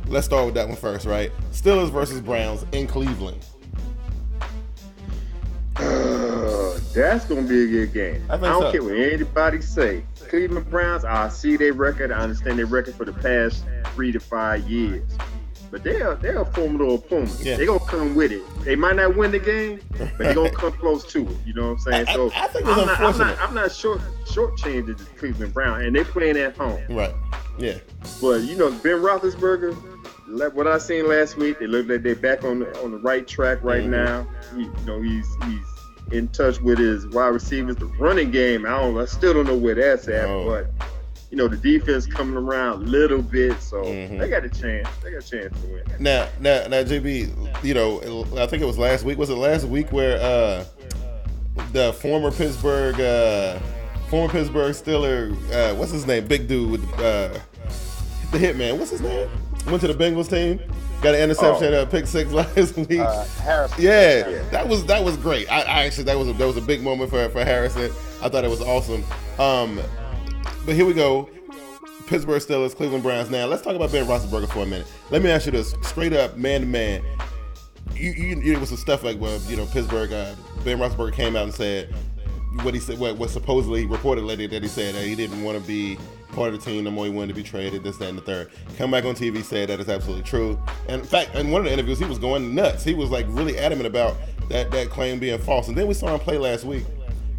Let's start with that one first, right? Steelers versus Browns in Cleveland. That's going to be a good game. I don't care what anybody say. Cleveland Browns, I see their record. I understand their record for the past 3 to 5 years. But they're a formidable opponent. Yeah. They're going to come with it. They might not win the game, but they're going to come close to it. You know what I'm saying? I think it's unfortunate. I'm not shortchanging the Cleveland Browns, and they're playing at home. Right, yeah. But, Ben Roethlisberger, what I seen last week, they look like they're back on the right track right now. He's in touch with his wide receivers. The running game, I still don't know where that's at, but the defense coming around a little bit, so they got a chance. They got a chance to win. Now, JB, I think it was last week. Was it last week where the former Pittsburgh Steeler, what's his name? Big dude with the hitman. What's his name? Went to the Bengals team. Got an interception, pick 6 last week. Harrison. Yeah, that was great. I actually that was a big moment for Harrison. I thought it was awesome. But here we go. Pittsburgh Steelers, Cleveland Browns. Now let's talk about Ben Roethlisberger for a minute. Let me ask you this, straight up, man to man. It was some stuff like Pittsburgh. Ben Roethlisberger came out and said what he said. What supposedly reported later that he said that he didn't want to be part of the team no more. He wanted to be traded, this, that, and the third. Come back on TV, said that is absolutely true. And in fact, in one of the interviews, he was going nuts. He was like really adamant about that claim being false. And then we saw him play last week,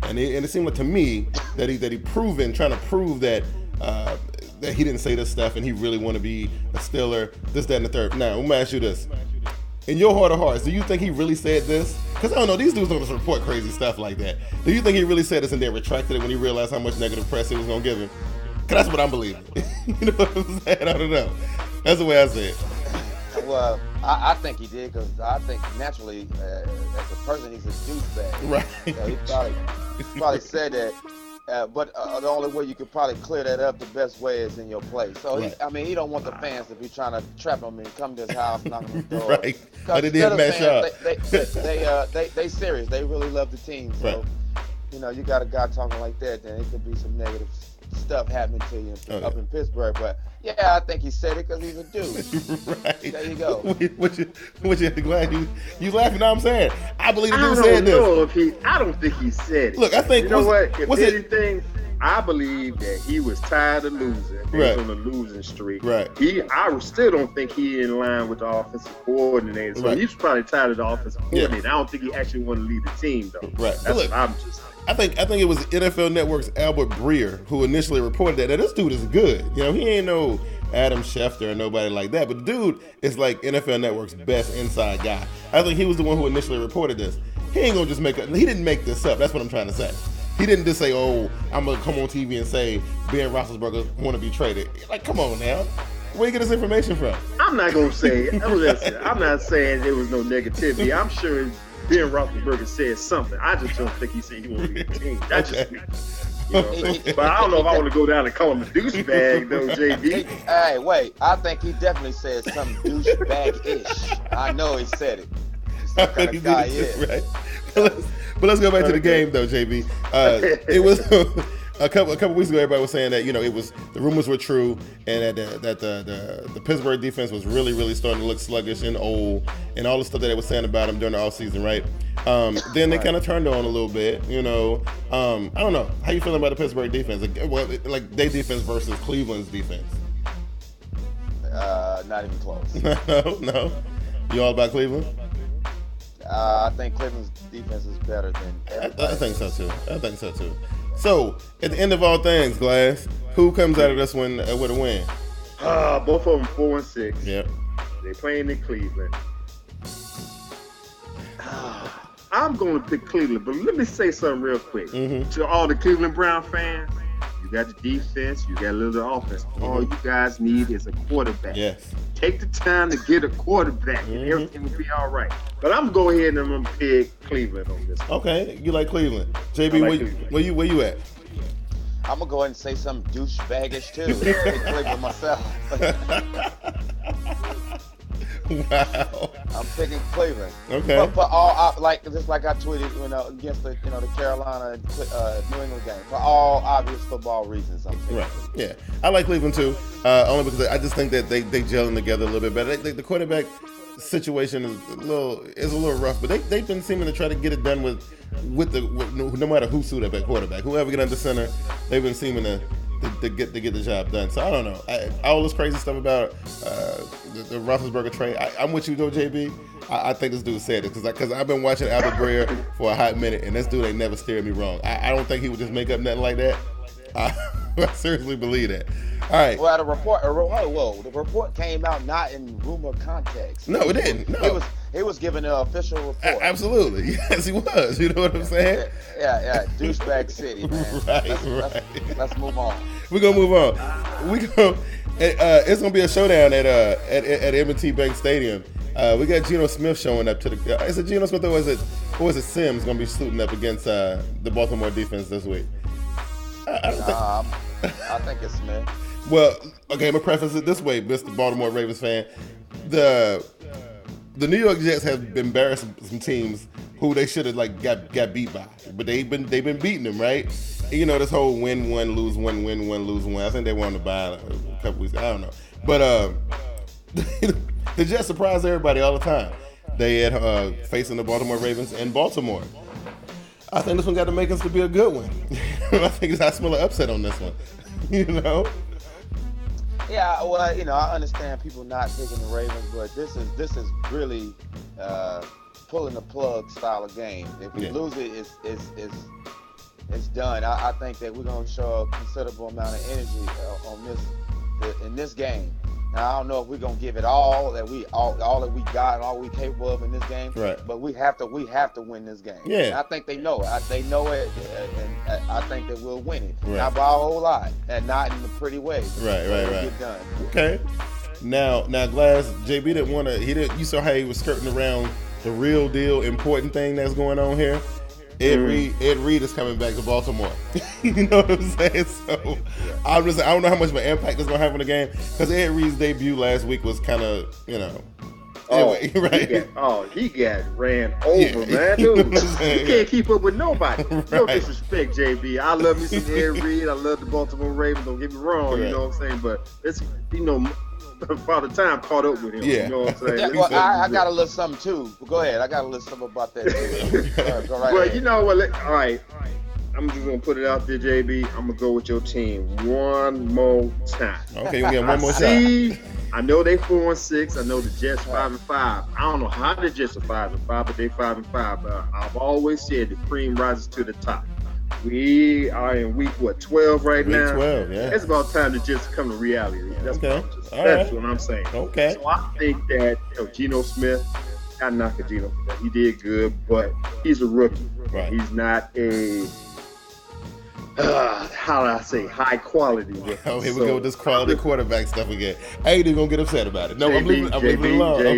and it seemed like to me that he trying to prove that that he didn't say this stuff and he really want to be a Steeler, this, that, and the third. Now, I'm gonna ask you this: in your heart of hearts, do you think he really said this? Because I don't know, these dudes don't just report crazy stuff like that. Do you think he really said this and then retracted it when he realized how much negative press he was gonna give him? Because that's what I'm believing. You know what I'm saying? I don't know. That's the way I say it. Well, I think he did, because I think naturally, as a person, he's a douchebag. Right. He probably said that. But the only way you could probably clear that up the best way is in your place. So, right. He don't want the fans to be trying to trap him and come to his house, knock on the door. Right. But it didn't match up. They serious. They really love the team. So, right. You got a guy talking like that, then it could be some negative stuff happening to you up in Pittsburgh. But yeah, I think he said it because he's a dude. Right. There you go. What you glad you laughing? Now I'm saying I believe the dude said this. I don't think he said it. Look, I think If anything, I believe that he was tired of losing. He was on a losing streak. Right. I still don't think he in line with the offensive coordinator. So he's probably tired of the offensive coordinator. I don't think he actually want to lead the team though. Right. That's what I'm just saying. I think it was NFL Network's Albert Breer who initially reported that this dude is good. He ain't no Adam Schefter or nobody like that, but the dude is like NFL Network's best inside guy. I think he was the one who initially reported this. He ain't gonna just he didn't make this up. That's what I'm trying to say. He didn't just say, I'm gonna come on TV and say Ben Roethlisberger want to be traded. Like, come on now. Where you get this information from? I'm not gonna say it. Listen, I'm not saying there was no negativity. I'm sure Ben Roethlisberger said something. I just don't think he said he wanted to be the team. That's just me. But I don't know if I want to go down and call him a douchebag, though, JB. Hey, wait. I think he definitely said something douchebag-ish. I know he said it. Some kind of guy is. Right. But let's go back to the game, though, JB. It was a couple weeks ago. Everybody was saying that it was the rumors were true, and that the Pittsburgh defense was really, really starting to look sluggish and old, and all the stuff that they were saying about them during the offseason, right? Then they kind of turned on a little bit, I don't know. How you feeling about the Pittsburgh defense? Like their defense versus Cleveland's defense? Not even close. No. You all about Cleveland? I think Cleveland's defense is better than everybody. I think so too. So, at the end of all things, Glass, who comes out of this one with a win? Both of them 4-6. Yep. They playing in Cleveland. I'm going to pick Cleveland, but let me say something real quick. To all the Cleveland Brown fans, you got the defense, you got a little offense. All you guys need is a quarterback. Yes. Take the time to get a quarterback, and everything will be all right. But I'm going to go ahead and I'm going to pick Cleveland on this one. Okay, you like Cleveland. JB, where you at? I'm going to go ahead and say something douchebaggish, too. Pick Cleveland myself. Wow. I'm picking Cleveland. Okay. But all just like I tweeted, against the the Carolina New England game, for all obvious football reasons. I'm picking Cleveland. Yeah, I like Cleveland too. Only because I just think that they gelling together a little bit better. The quarterback situation is a little rough, but they've been seeming to try to get it done with no matter who suit up at quarterback, whoever get under center, they've been seeming to get the job done. So I don't know. All this crazy stuff about the Roethlisberger trade. I'm with you though, JB. I think this dude said it because I've been watching Albert Breer for a hot minute, and this dude ain't never steered me wrong. I don't think he would just make up nothing like that. I seriously believe that. All right. Well, the report came out not in rumor context. No, it didn't. No. He was giving an official report. Absolutely. Yes, he was. You know what I'm saying? Yeah. Douchebag City, man. Right. Let's move on. We're going to move on. It's going to be a showdown at M&T Bank Stadium. We got Geno Smith showing up to the. Is it Geno Smith or is it Sims going to be suiting up against the Baltimore defense this week? I think it's Smith. Well, okay, I'm going to preface it this way, Mr. Baltimore Ravens fan. The New York Jets have embarrassed some teams who they should have got beat by, but they've been beating them, right? And you know this whole win one, lose one, win one, lose one. I think they won the bye a couple weeks. I don't know, but the Jets surprise everybody all the time. They had facing the Baltimore Ravens in Baltimore. I think this one got the makings to be a good one. I smell an upset on this one. You know. Yeah, well, I understand people not picking the Ravens, but this is really pulling the plug style of game. If we lose it, it's done. I think that we're going to show a considerable amount of energy in this game. Now, I don't know if we're going to give it all that we got and all we capable of in this game, right? But we have to win this game. Yeah, and I think they know it. They know it, and I think that we'll win it. Right. Not by a whole lot, and not in a pretty way. Right. Get done. Okay. Now, Glass, JB didn't want to. You saw how he was skirting around the real deal, important thing that's going on here. Ed Reed is coming back to Baltimore. You know what I'm saying? So I don't know how much of an impact it's gonna have on the game because Ed Reed's debut last week was kind of, anyway, right? He got ran over, man. Dude, he can't keep up with nobody. Right. No disrespect, JB. I love me some Ed Reed. I love the Baltimore Ravens. Don't get me wrong. You know what I'm saying? But it's Father Time caught up with him. Yeah. You know what I'm saying? Yeah, well, I got a little something too. Go ahead. I got a little something about that too. Go right well, ahead. You know what? All right. I'm just going to put it out there, JB. I'm going to go with your team one more time. Okay, we get one more shot. I know they 4-6. I know the Jets 5-5. I don't know how the Jets are 5-5, but they 5-5. But I've always said the cream rises to the top. We are in week 12 right now? Week 12, yeah. It's about time to just come to reality. That's what I'm saying. Okay. So I think that Geno Smith, I knock a Geno Smith. He did good, but he's a rookie. Right. He's not a how do I say high quality rookie. Oh, here we go with this quality quarterback stuff again. I ain't even gonna get upset about it. No, I'm leaving it alone.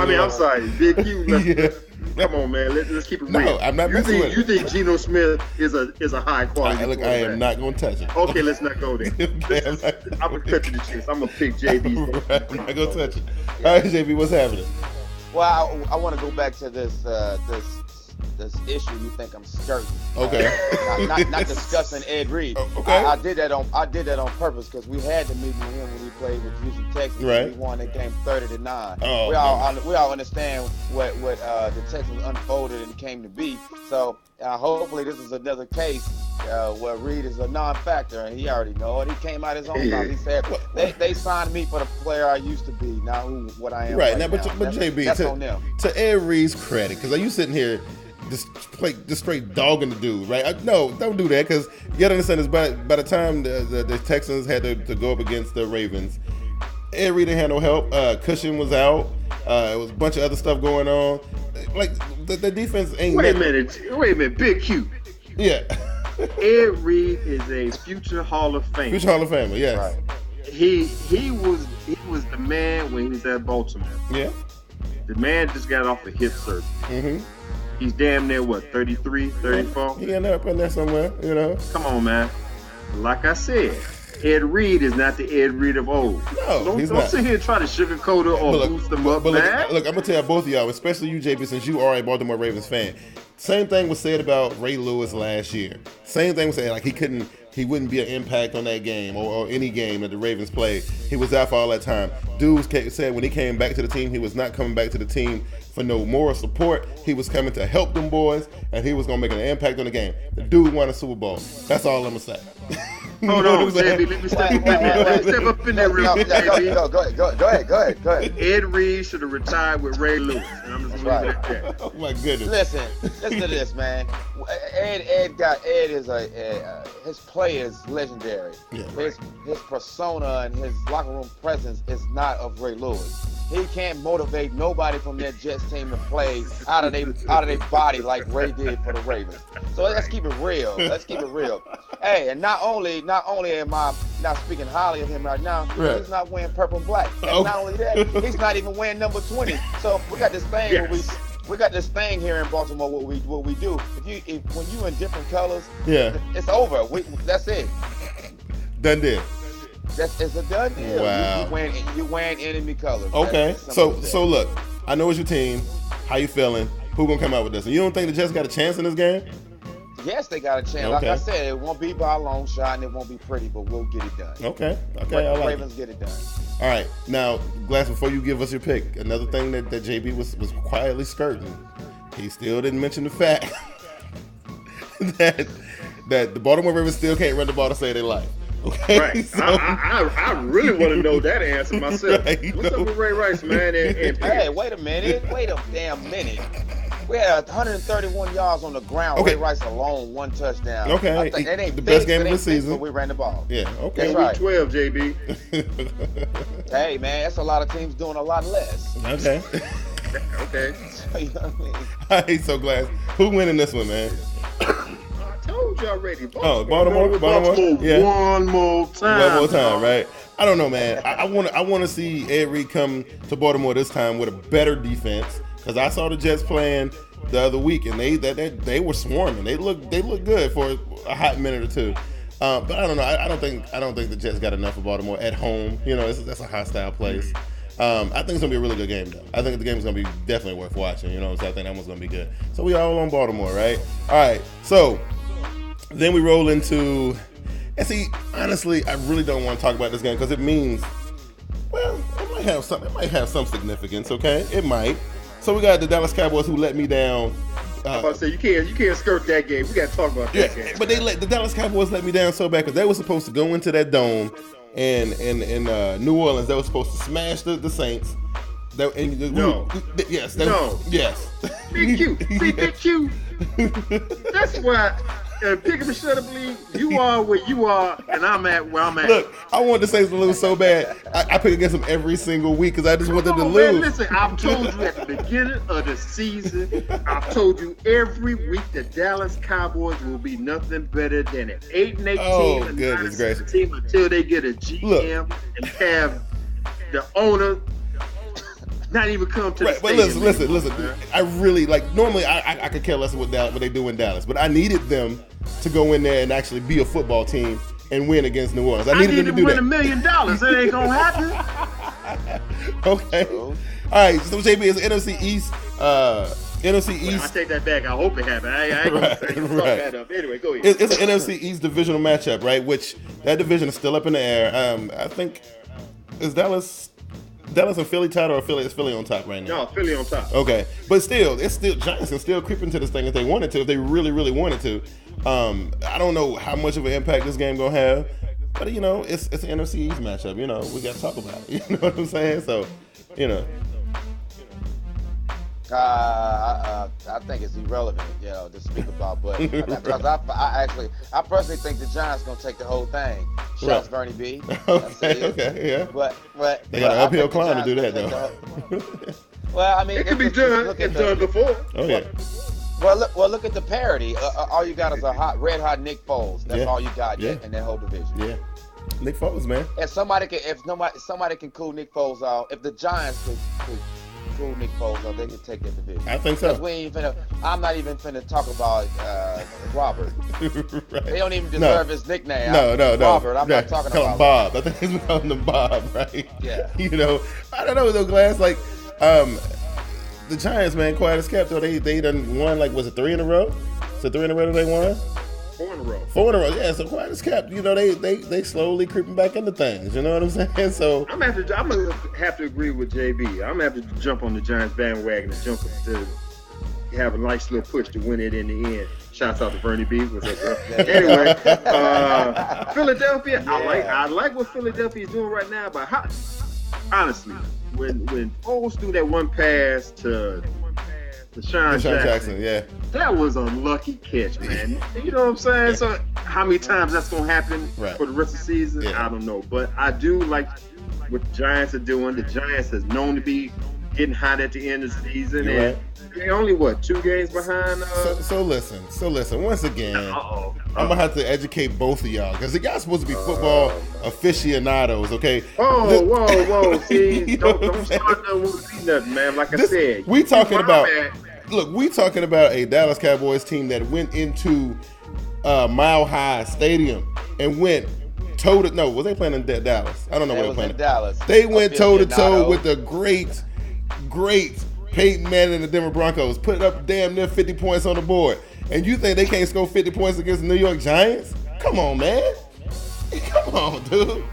I'm sorry, Big Q. Yeah. Come on, man. Let's keep it real. No, I'm not messing with it. You think Geno Smith is a high quality quarterback? I am not gonna touch it. Okay, let's not go there. I'm gonna cut to the chase. I'm gonna pick JB. Right, I'm not gonna touch it. All right, JB, what's happening? Well, I want to go back to this issue you think I'm skirting. Okay. Not discussing Ed Reed. Okay. I did that on purpose because we had the meeting with him when we played with Houston Texans. Right. We won that game 30-9. Oh, we all understand what the Texans unfolded and came to be. So hopefully this is another case where Reed is a non-factor, and he already know it. He came out his own time. He said they signed me for the player I used to be, not what I am. Right now, but JB, that's on them. To Ed Reed's credit, because are you sitting here just straight dogging the dude, right? No, don't do that, because you gotta understand this. By the time the Texans had to go up against the Ravens, Ed Reed didn't have no help. Cushion was out. It was a bunch of other stuff going on. Like the defense ain't. Wait a minute, Big Q. Yeah. Ed Reed is a future Hall of Famer. Future Hall of Famer, yes. Right. He was the man when he was at Baltimore. Yeah. The man just got off a hip surgery. Mm-hmm. He's damn near, 33, 34? He ended up in there somewhere, Come on, man. Like I said, Ed Reed is not the Ed Reed of old. No, he's not. Don't sit here and try to sugarcoat it or boost him up, man. Look, I'm going to tell both of y'all, especially you, JB, since you are a Baltimore Ravens fan. Same thing was said about Ray Lewis last year. Same thing was said, like he couldn't he wouldn't be an impact on that game or any game that the Ravens played. He was out for all that time. Dude said when he came back to the team, he was not coming back to the team for no moral support. He was coming to help them boys, and he was going to make an impact on the game. The dude won a Super Bowl. That's all I'm going to say. Hold on, JB. Let me step up in there real quick, JB. Go ahead. Ed Reed should have retired with Ray Lewis. And I'm just leaving it at that. Oh my goodness. Listen to this, man. Ed is his play is legendary. Yeah. His persona and his locker room presence is not of Ray Lewis. He can't motivate nobody from that Jets team to play out of their body like Ray did for the Ravens. So let's keep it real. Hey, and not only am I not speaking highly of him right now, right. He's not wearing purple and black. And not only that, he's not even wearing number 20. So we got this thing where we got this thing here in Baltimore. What we do? When you in different colors, it's over. That's it. Done deal. It's a done deal. Wow. You wearing enemy colors. Okay. So look, I know it's your team. How you feeling? Who gonna come out with this? And you don't think the Jets got a chance in this game? Yes, they got a chance. Okay. Like I said, it won't be by a long shot and it won't be pretty, but we'll get it done. Okay. The I like Ravens it. get it done. All right. Now, Glass, before you give us your pick, another thing that JB was quietly skirting, he still didn't mention the fact that the Baltimore Ravens still can't run the ball to save their life. Okay? Right. So, I really want to know that answer myself. Right, What's up with Ray Rice, man? And Hey, wait a damn minute. We had 131 yards on the ground. Okay. Ray Rice alone, 1 touchdown. Okay. I think that ain't The fixed, best game of the fixed, season. But we ran the ball. yeah. Okay. That's right. 12, JB. Hey, man, that's a lot of teams doing a lot less. Okay. Okay. You know what I mean? All right. So, Glass, who winning this one, man? I told you already. Baltimore. Yeah. One more time. Right? I don't know, man. I want to see Ed Reed come to Baltimore this time with a better defense, because I saw the Jets playing the other week and they were swarming. They look good for a hot minute or two. But I don't know. I don't think the Jets got enough of Baltimore at home. You know, that's a hostile place. I think it's gonna be a really good game, though. I think the game's gonna be definitely worth watching. You know, so I think that one's gonna be good. So we all on Baltimore, right? All right. So then we roll into. And see, honestly, I really don't want to talk about this game because it means, well, it might have some significance. Okay, it might. So we got the Dallas Cowboys who let me down. I was about to say you can't skirt that game. We got to talk about that game. But the Dallas Cowboys let me down so bad because they were supposed to go into that dome in New Orleans. They were supposed to smash the Saints. Yes. Big Q. See, Big Q. That's why. Pick up and shut up, league. You are where you are, and I'm at where I'm at. Look, I want the Saints to lose so bad. I pick against them every single week because I just want them to lose. Man, listen, I've told you at the beginning of the season, I've told you every week the Dallas Cowboys will be nothing better than an 8-8 team until they get a GM and have the owner not even come to the stadium. But listen. I really normally I could care less what they do in Dallas, but I needed them to go in there and actually be a football team and win against New Orleans. I needed them to do win that. $1 million. It ain't gonna happen. Okay. All right. So JB is NFC East. NFC East. I take that back. I hope it happens. I ain't gonna fuck that up. Anyway, go ahead. It's an NFC East divisional matchup, right? Which that division is still up in the air. I think is Dallas and Philly tied, or is Philly on top right now? No, Philly on top. Okay, but still, Giants can still creep into this thing if they wanted to, if they really, really wanted to. I don't know how much of an impact this game gonna have, but you know, it's an NFC East matchup. You know, we got to talk about it. You know what I'm saying? So, you know. I think it's irrelevant, you know, to speak about, but because I personally think the Giants gonna take the whole thing. Shouts Bernie B. Okay, yeah. But they got an uphill climb to do that, though. Well, I mean, it could be done. It's done before. Oh yeah. Well, look at the parity. All you got is a red hot Nick Foles. That's all you got in that whole division. Yeah. Nick Foles, man. And somebody can cool Nick Foles out. If the Giants could cool Nick Foles out, they can take that division. I think so. I'm not even finna talk about Robert. Right. They don't even deserve his nickname. No. Robert, I'm not talking about Bob. I think he's calling him Bob, right? Yeah. You know, I don't know though, Glass. Like, the Giants, man, quiet as kept. Though they done won, like, was it 3 in a row? Is it 3 in a row that they won? 4 in a row. 4 in a row. Yeah, so quiet as kept. You know, they slowly creeping back into things. You know what I'm saying? So I'm gonna have to agree with JB. I'm gonna have to jump on the Giants bandwagon and jump to have a nice little push to win it in the end. Shouts out to Bernie B. What's up, bro? Anyway, Philadelphia. Yeah. I like what Philadelphia is doing right now. But honestly, when Foles threw that one pass to Deshaun Jackson, yeah, that was a lucky catch, man. You know what I'm saying? So how many times that's gonna happen for the rest of the season? Yeah. I don't know, but I do like what the Giants are doing. The Giants is known to be getting hot at the end of the season, and they're only 2 games behind. So listen. Once again, I'm gonna have to educate both of y'all because y'all supposed to be football aficionados, okay? Whoa! See, don't start nothing, man. Like I said, we talking about a Dallas Cowboys team that went into Mile High Stadium and went toe to. No, was they playing in Dallas? I don't know where they playing. In Dallas. They went toe to toe with the great Peyton Manning and the Denver Broncos, put up damn near 50 points on the board. And you think they can't score 50 points against the New York Giants? Come on, man. Come on, dude.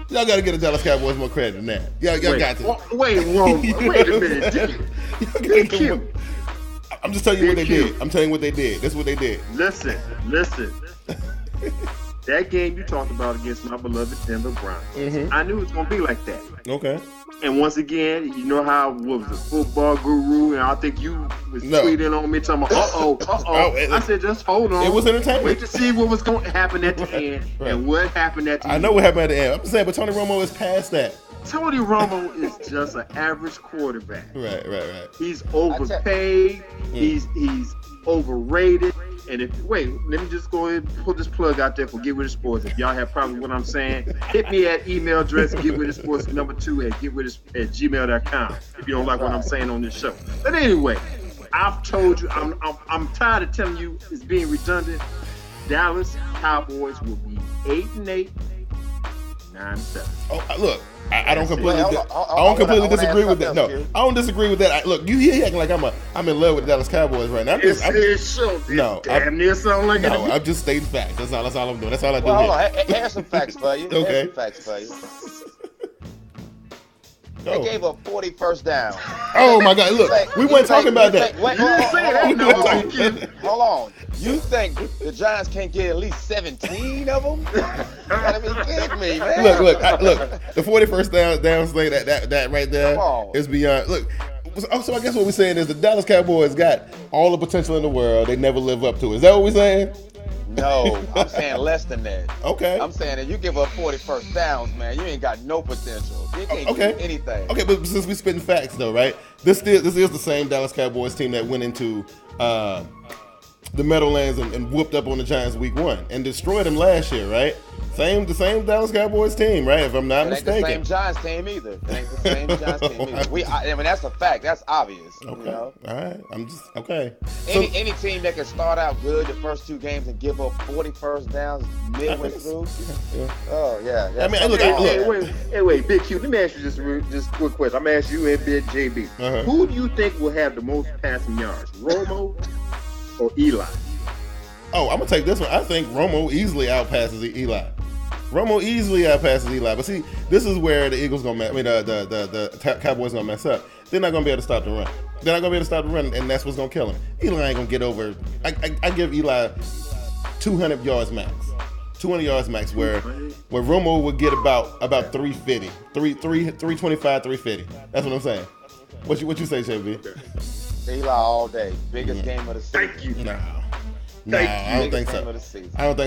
Y'all got to get the Dallas Cowboys more credit than that. Y'all got to. Wait a minute. I'm just telling you what they did. I'm telling you what they did. That's what they did. Listen. That game you talked about against my beloved Denver Broncos, I knew it was going to be like that. Okay. And once again, you know how what was a football guru, and I think you was tweeting on me talking about, I said, just hold on. It was entertaining. Wait to see what was going to happen at the end, and what happened at the end. I know what happened at the end. I'm saying, but Tony Romo is past that. Tony Romo is just an average quarterback. Right. He's overpaid. He's overrated. And let me just go ahead and put this plug out there for Get With It Sports. If y'all have problems with what I'm saying, hit me at email address getwithitsports2@gmail.com if you don't like what I'm saying on this show. But anyway, I've told you, I'm tired of telling you it's being redundant. Dallas Cowboys will be 8-8, 9-7. Oh, look. I don't completely disagree with that. No, I don't disagree with that. Look, you acting like I'm in love with the Dallas Cowboys right now. Damn near sound like no, I'm just stating facts. That's all I'm doing. That's all I do. Hold on, here's some facts for you. Okay. They gave up 40 first down. Oh my God! Look, we weren't talking about that. Hold on. You think the Giants can't get at least 17 of them? You gotta be kidding me, man. Look. The 41st down play that right there is beyond. Look. So I guess what we're saying is the Dallas Cowboys got all the potential in the world. They never live up to it. Is that what we're saying? No, I'm saying less than that. Okay. I'm saying that you give up 40 first downs, man, you ain't got no potential. You can't do anything. Okay, but since we spitting facts though, right? This is the same Dallas Cowboys team that went into the Meadowlands and whooped up on the Giants week 1 and destroyed them last year, right? The same Dallas Cowboys team, right? If I'm not mistaken. It ain't the same Giants team either. It ain't the same Giants team either. I mean, that's a fact. That's obvious. Okay. You know? All right. I'm just okay. Any team that can start out good the first 2 games and give up 40 first downs midway through. Yeah. Oh yeah. I mean, look. Wait, Big Q. Let me ask you just a quick question. I'm asking you and Big JB. Who do you think will have the most passing yards, Romo or Eli? Oh, I'm gonna take this one. I think Romo easily outpasses Eli. But see, this is where the Eagles the Cowboys gonna mess up. They're not gonna be able to stop the run. And that's what's gonna kill them. Eli ain't gonna get over. I give Eli 200 yards max. 200 yards max, where Romo would get about 350, 325, 350. That's what I'm saying. What you say, JB? Eli all day. Biggest game of the season. Thank you. No, I don't think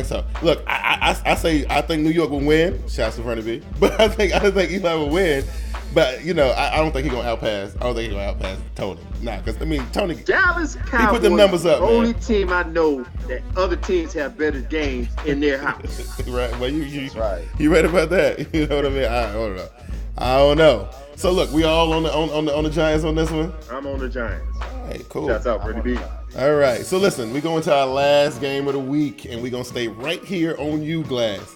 so. Look, I think New York will win. Shouts to Bernie B. But I think Eli will win. But I don't think he's gonna outpass. Tony. Nah, because Tony. Dallas Cowboys. He put them numbers up. The only team I know that other teams have better games in their house. Right. Well, you right. You right about that. You know what I mean? I don't know. So look, we all on the Giants on this one. I'm on the Giants. All right, cool. Shouts out, Bernie B. All right, so listen, we're going to our last game of the week, and we're going to stay right here on U-Glass.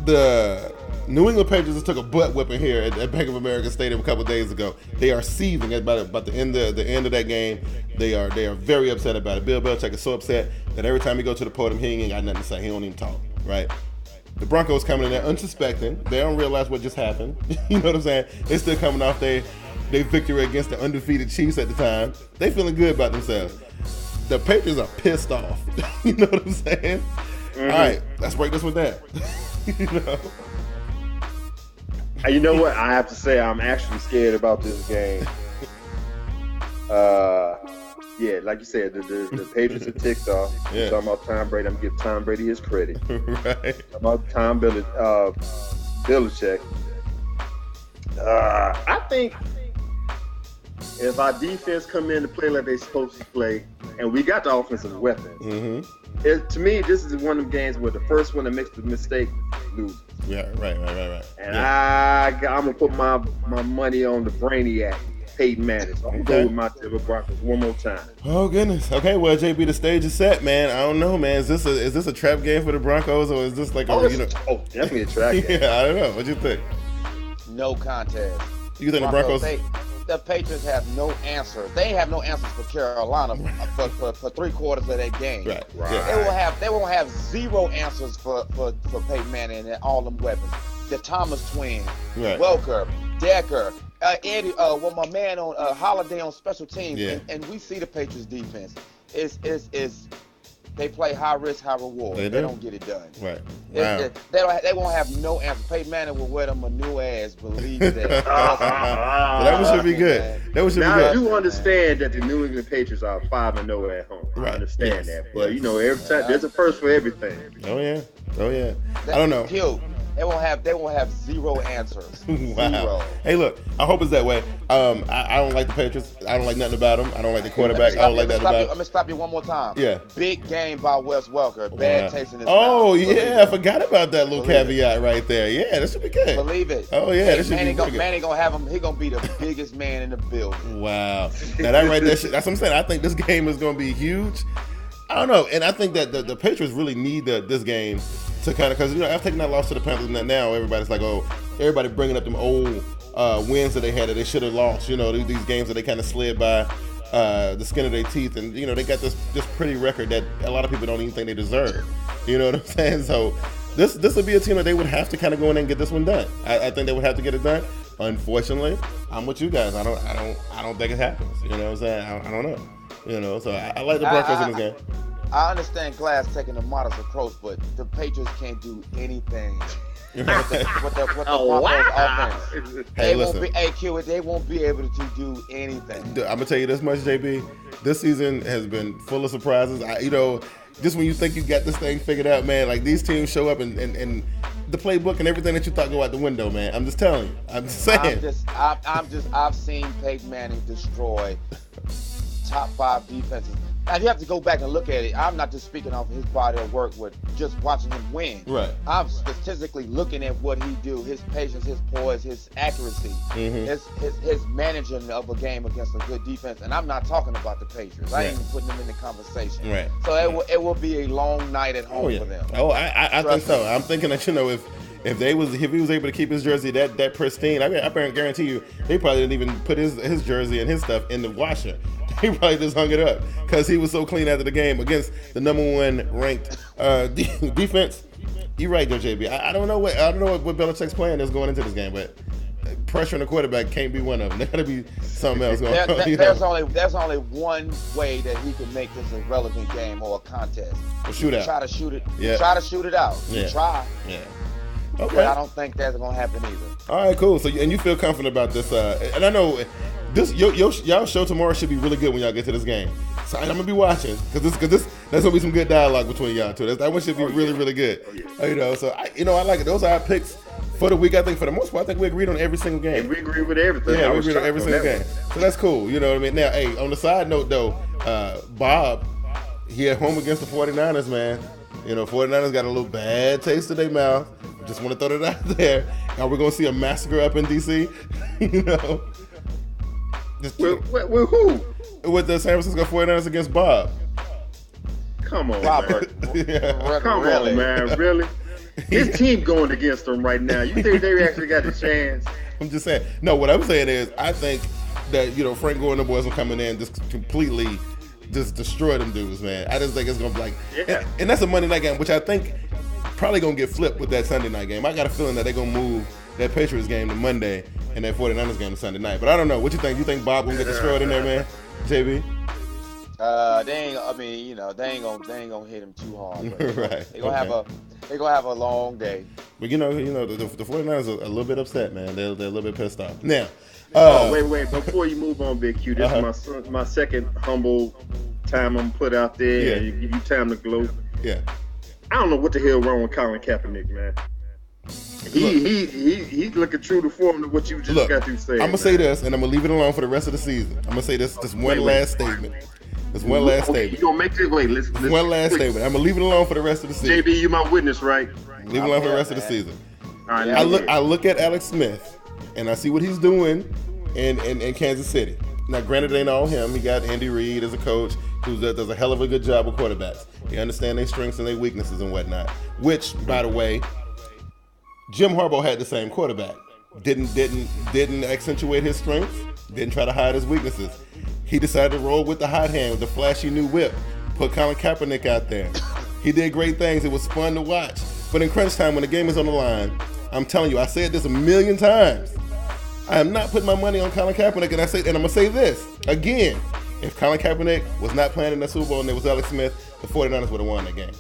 The New England Patriots just took a butt whipping here at Bank of America Stadium a couple of days ago. They are seething about the end of that game. They are very upset about it. Bill Belichick is so upset that every time he goes to the podium, he ain't got nothing to say. He don't even talk, right? The Broncos coming in there unsuspecting. They don't realize what just happened. You know what I'm saying? They're still coming off their victory against the undefeated Chiefs at the time. They feeling good about themselves. The Patriots are pissed off. You know what I'm saying? Mm-hmm. All right, let's break this one down. You know what? I have to say I'm actually scared about this game. Yeah, like you said, the Patriots are ticked off. Yeah. Talking about Tom Brady, I'm gonna give Tom Brady his credit. Right. Talking about Tom Belichick. I think if our defense come in to play like they're supposed to play, and we got the offensive weapons, to me, this is one of them games where the first one that makes the mistake loses. Yeah, right. And I'm gonna put my money on the Brainiac, Peyton Manning. So I'm gonna go with my Denver Broncos one more time. Oh goodness. Okay, well, JB, the stage is set, man. I don't know, man. Is this a trap game for the Broncos, or is this like definitely a trap game? Yeah, I don't know. What you think? No contest. You think the Broncos? The Patriots have no answer. They have no answers for Carolina for 3/4 of that game. Right. They won't have zero answers for Peyton Manning and all them weapons. The Thomas twins, right. Welker, Decker, Eddie, my man on Holiday on special teams, and we see the Patriots defense. They play high risk, high reward. They don't get it done. Right. Wow. They won't have no answer. Peyton Manning will wear them a new ass. Believe that. That one should be good. I do understand that the New England Patriots are 5-0 at home. Right. I understand that, but every time there's a first for everything. Oh yeah. I don't know. Cute. They won't have zero answers. Wow. Zero. Hey, look, I hope it's that way. I don't like the Patriots. I don't like nothing about them. I don't like the quarterback. I don't like that about them. I'm gonna stop you one more time. Yeah. Big game by Wes Welker. Bad taste in his mouth. Oh yeah, I forgot about that little caveat right there. Yeah, this should be good. Believe it. Oh yeah, this should be good. Manny gonna have him. He gonna be the biggest man in the building. Wow. Now that right there, that's what I'm saying. I think this game is gonna be huge. I don't know, and I think that the Patriots really need this game to kind of, because after taking that loss to the Panthers, now everybody's like, everybody bringing up them old wins that they had that they should have lost. These games that they kind of slid by the skin of their teeth, and they got this pretty record that a lot of people don't even think they deserve. You know what I'm saying? So this would be a team that they would have to kind of go in there and get this one done. I think they would have to get it done. Unfortunately, I'm with you guys. I don't think it happens. You know what I'm saying? I don't know. So I like the Broncos in this game. I understand Glass taking a modest approach, but the Patriots can't do anything with the Broncos offense. They won't be able to do anything. I'm gonna tell you this much, JB. This season has been full of surprises. Just when you think you got this thing figured out, man, like these teams show up and the playbook and everything that you thought go out the window, man. I'm just telling you. I'm just saying. I've seen Peyton Manning destroy top 5 defenses. Now you have to go back and look at it. I'm not just speaking off his body of work with just watching him win. Right. I'm statistically looking at what he do, his patience, his poise, his accuracy, his managing of a game against a good defense. And I'm not talking about the Patriots. I ain't even putting them in the conversation. Right. So it will be a long night at home for them. Oh, I think so. I'm thinking that if he was able to keep his jersey that pristine, I guarantee you, they probably didn't even put his jersey and his stuff in the washer. He probably just hung it up because he was so clean after the game against the #1 ranked defense. You're right, though, JB. I don't know what Belichick's plan is going into this game, but pressure on the quarterback can't be one of them. There got to be something else going on. There's only one way that he can make this a relevant game or a contest. A shootout. Try to shoot it. Yeah. Try to shoot it out. Yeah. Try. Yeah. Okay. But I don't think that's going to happen either. All right, cool. So, and you feel confident about this? And I know this y'all show tomorrow should be really good when y'all get to this game. So I'm gonna be watching because there's gonna be some good dialogue between y'all two. That one should be really good. So I like it. Those are our picks for the week. I think for the most part, I think we agreed on every single game. And we agree with everything. Yeah, we agreed on every single game. So that's cool. You know what I mean? Now, hey, on the side note though, Bob, he at home against the 49ers, man. 49ers got a little bad taste in their mouth. Just want to throw that out there. Now we're gonna see a massacre up in DC. With who? With the San Francisco 49ers against Bob. Come on, Robert. man. Come on, man. Really? His team going against them right now. You think they actually got a chance? I'm just saying. No, what I'm saying is, I think that Frank Gore and the boys will come in there and just completely just destroy them dudes, man. I just think it's gonna be like, and that's a Monday night game, which I think probably gonna get flipped with that Sunday night game. I got a feeling that they're gonna move that Patriots game to Monday and that 49ers game to Sunday night. But I don't know. What you think? You think Bob gonna get destroyed in there, man? JB? They ain't. I mean, they ain't gonna hit him too hard. Right. They gonna have a long day. But the 49ers are a little bit upset, man. They're a little bit pissed off. Now, wait. Before you move on, Big Q, this is my second humble time I'm put out there. Yeah. And give you time to gloat. Yeah. I don't know what the hell wrong with Colin Kaepernick, man. He's looking true to form to what you just got to say. I'm gonna say this, and I'm gonna leave it alone for the rest of the season. I'm gonna say this one last statement. This one last statement. You gonna make it? Wait, listen. One last statement. I'm gonna leave it alone for the rest of the season. JB, you my witness, right? Leave it alone for the rest of the season. All right, I look at Alex Smith, and I see what he's doing in Kansas City. Now, granted, it ain't all him. He got Andy Reid as a coach who does a hell of a good job with quarterbacks. He understands their strengths and their weaknesses and whatnot. Which, by the way, Jim Harbaugh had the same quarterback. Didn't accentuate his strengths. Didn't try to hide his weaknesses. He decided to roll with the hot hand, with the flashy new whip. Put Colin Kaepernick out there. He did great things. It was fun to watch. But in crunch time, when the game is on the line, I'm telling you, I said this a million times. I am not putting my money on Colin Kaepernick, and I'm gonna say this again: if Colin Kaepernick was not playing in the Super Bowl and it was Alex Smith, the 49ers would have won that game.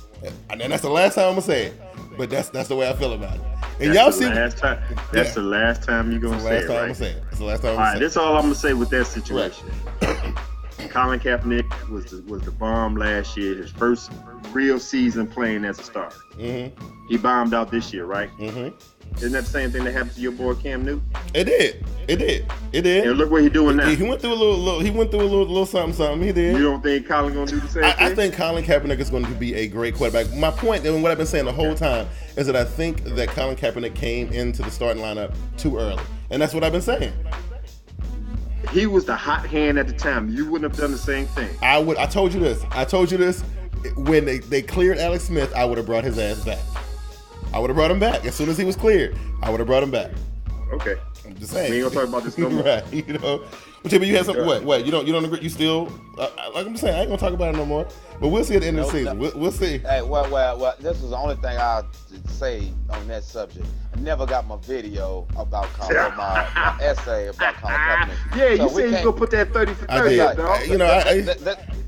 And that's the last time I'm gonna say it. But that's the way I feel about it. And y'all see, that's the last time you're gonna say it. Right? That's the last time I'm gonna say it. All right, that's all I'm gonna say with that situation. Right. Colin Kaepernick was the bomb last year. His first real season playing as a starter. Mm-hmm. He bombed out this year, right? Mm-hmm. Isn't that the same thing that happened to your boy Cam Newton? It did. And look what he's doing now. He went through a little something. He did. You don't think Colin gonna do the same thing? I think Colin Kaepernick is going to be a great quarterback. My point, and what I've been saying the whole time, is that I think that Colin Kaepernick came into the starting lineup too early, and that's what I've been saying. He was the hot hand at the time. You wouldn't have done the same thing. I told you this. When they cleared Alex Smith, I would have brought his ass back. I would have brought him back as soon as he was cleared. I would have brought him back. Okay. I'm just saying. We ain't gonna talk about this no more. Right. But you had something. What? You don't agree? You still? Like I'm saying, I ain't gonna talk about it no more. But we'll see at the end of the season. We'll see. Hey, well. This is the only thing I'll say on that subject. I never got my video about my essay about Colin Kaepernick. Yeah, you said you gonna put that 30 for 30 out, dog.